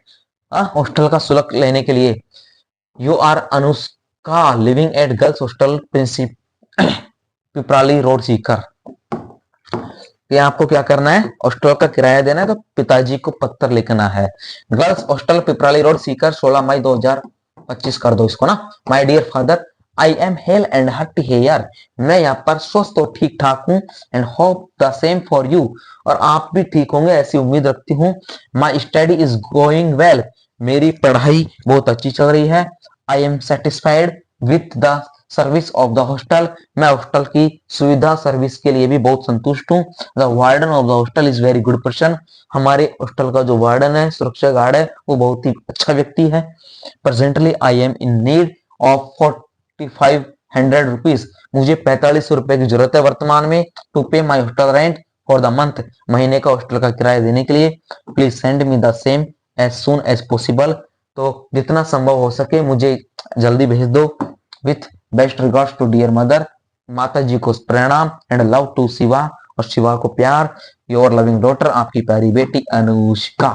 हॉस्टल का शुल्क लेने के लिए। You are Anushka living at girls hostel प्रिंसिप पिपराली रोड सीकर, ये आपको क्या करना है, हॉस्टल का किराया देना है, तो पिताजी को पत्र लिखना है। Girls hostel Piprali road Sikar 16 मई 2025 कर दो इसको ना। My dear father, I am hale and hearty here, मैं यहाँ पर स्वस्थ और ठीक ठाक हूँ, and hope the same for you, और आप भी ठीक होंगे ऐसी उम्मीद रखती हूँ। My study is going well, मेरी पढ़ाई बहुत अच्छी चल रही है। I am satisfied with the service of the hostel, मैं हॉस्टल की सुविधा सर्विस के लिए भी बहुत संतुष्ट हूँ। The warden of the hostel is very good person, हमारे हॉस्टल का जो वार्डन है, सुरक्षा गार्ड है, वो बहुत ही अच्छा व्यक्ति है। Presently I am in need of 4500 rupees, मुझे 4500 रुपए की जरूरत है वर्तमान में, to pay my hostel rent for the month, महीने का हॉस्टल का किराया देने के लिए। Please send me the same as soon as possible, तो जितना संभव हो सके मुझे जल्दी भेज दो। With best regards to dear mother, माता जी को प्रणाम, एंड लव टू शिवा, और शिवा को प्यार, योर लविंग डॉटर, आपकी प्यारी बेटी अनुष्का।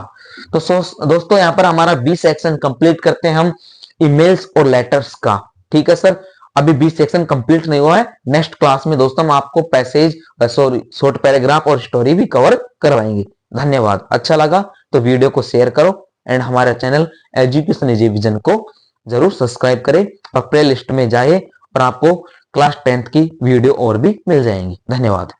तो दोस्तों यहाँ पर हमारा 20 सेक्शन कंप्लीट करते हैं हम ईमेल्स और लेटर्स का, ठीक है सर। अभी 20 सेक्शन कंप्लीट नहीं हुआ है, नेक्स्ट क्लास में दोस्तों हम आपको पैसेज, सॉरी शॉर्ट पैराग्राफ और स्टोरी भी कवर करवाएंगे। धन्यवाद। अच्छा लगा तो वीडियो को शेयर करो, एंड हमारे चैनल एजुकेशन इज विजन को जरूर सब्सक्राइब करें, और प्ले लिस्ट में जाए और आपको क्लास 10th की वीडियो और भी मिल जाएंगी। धन्यवाद।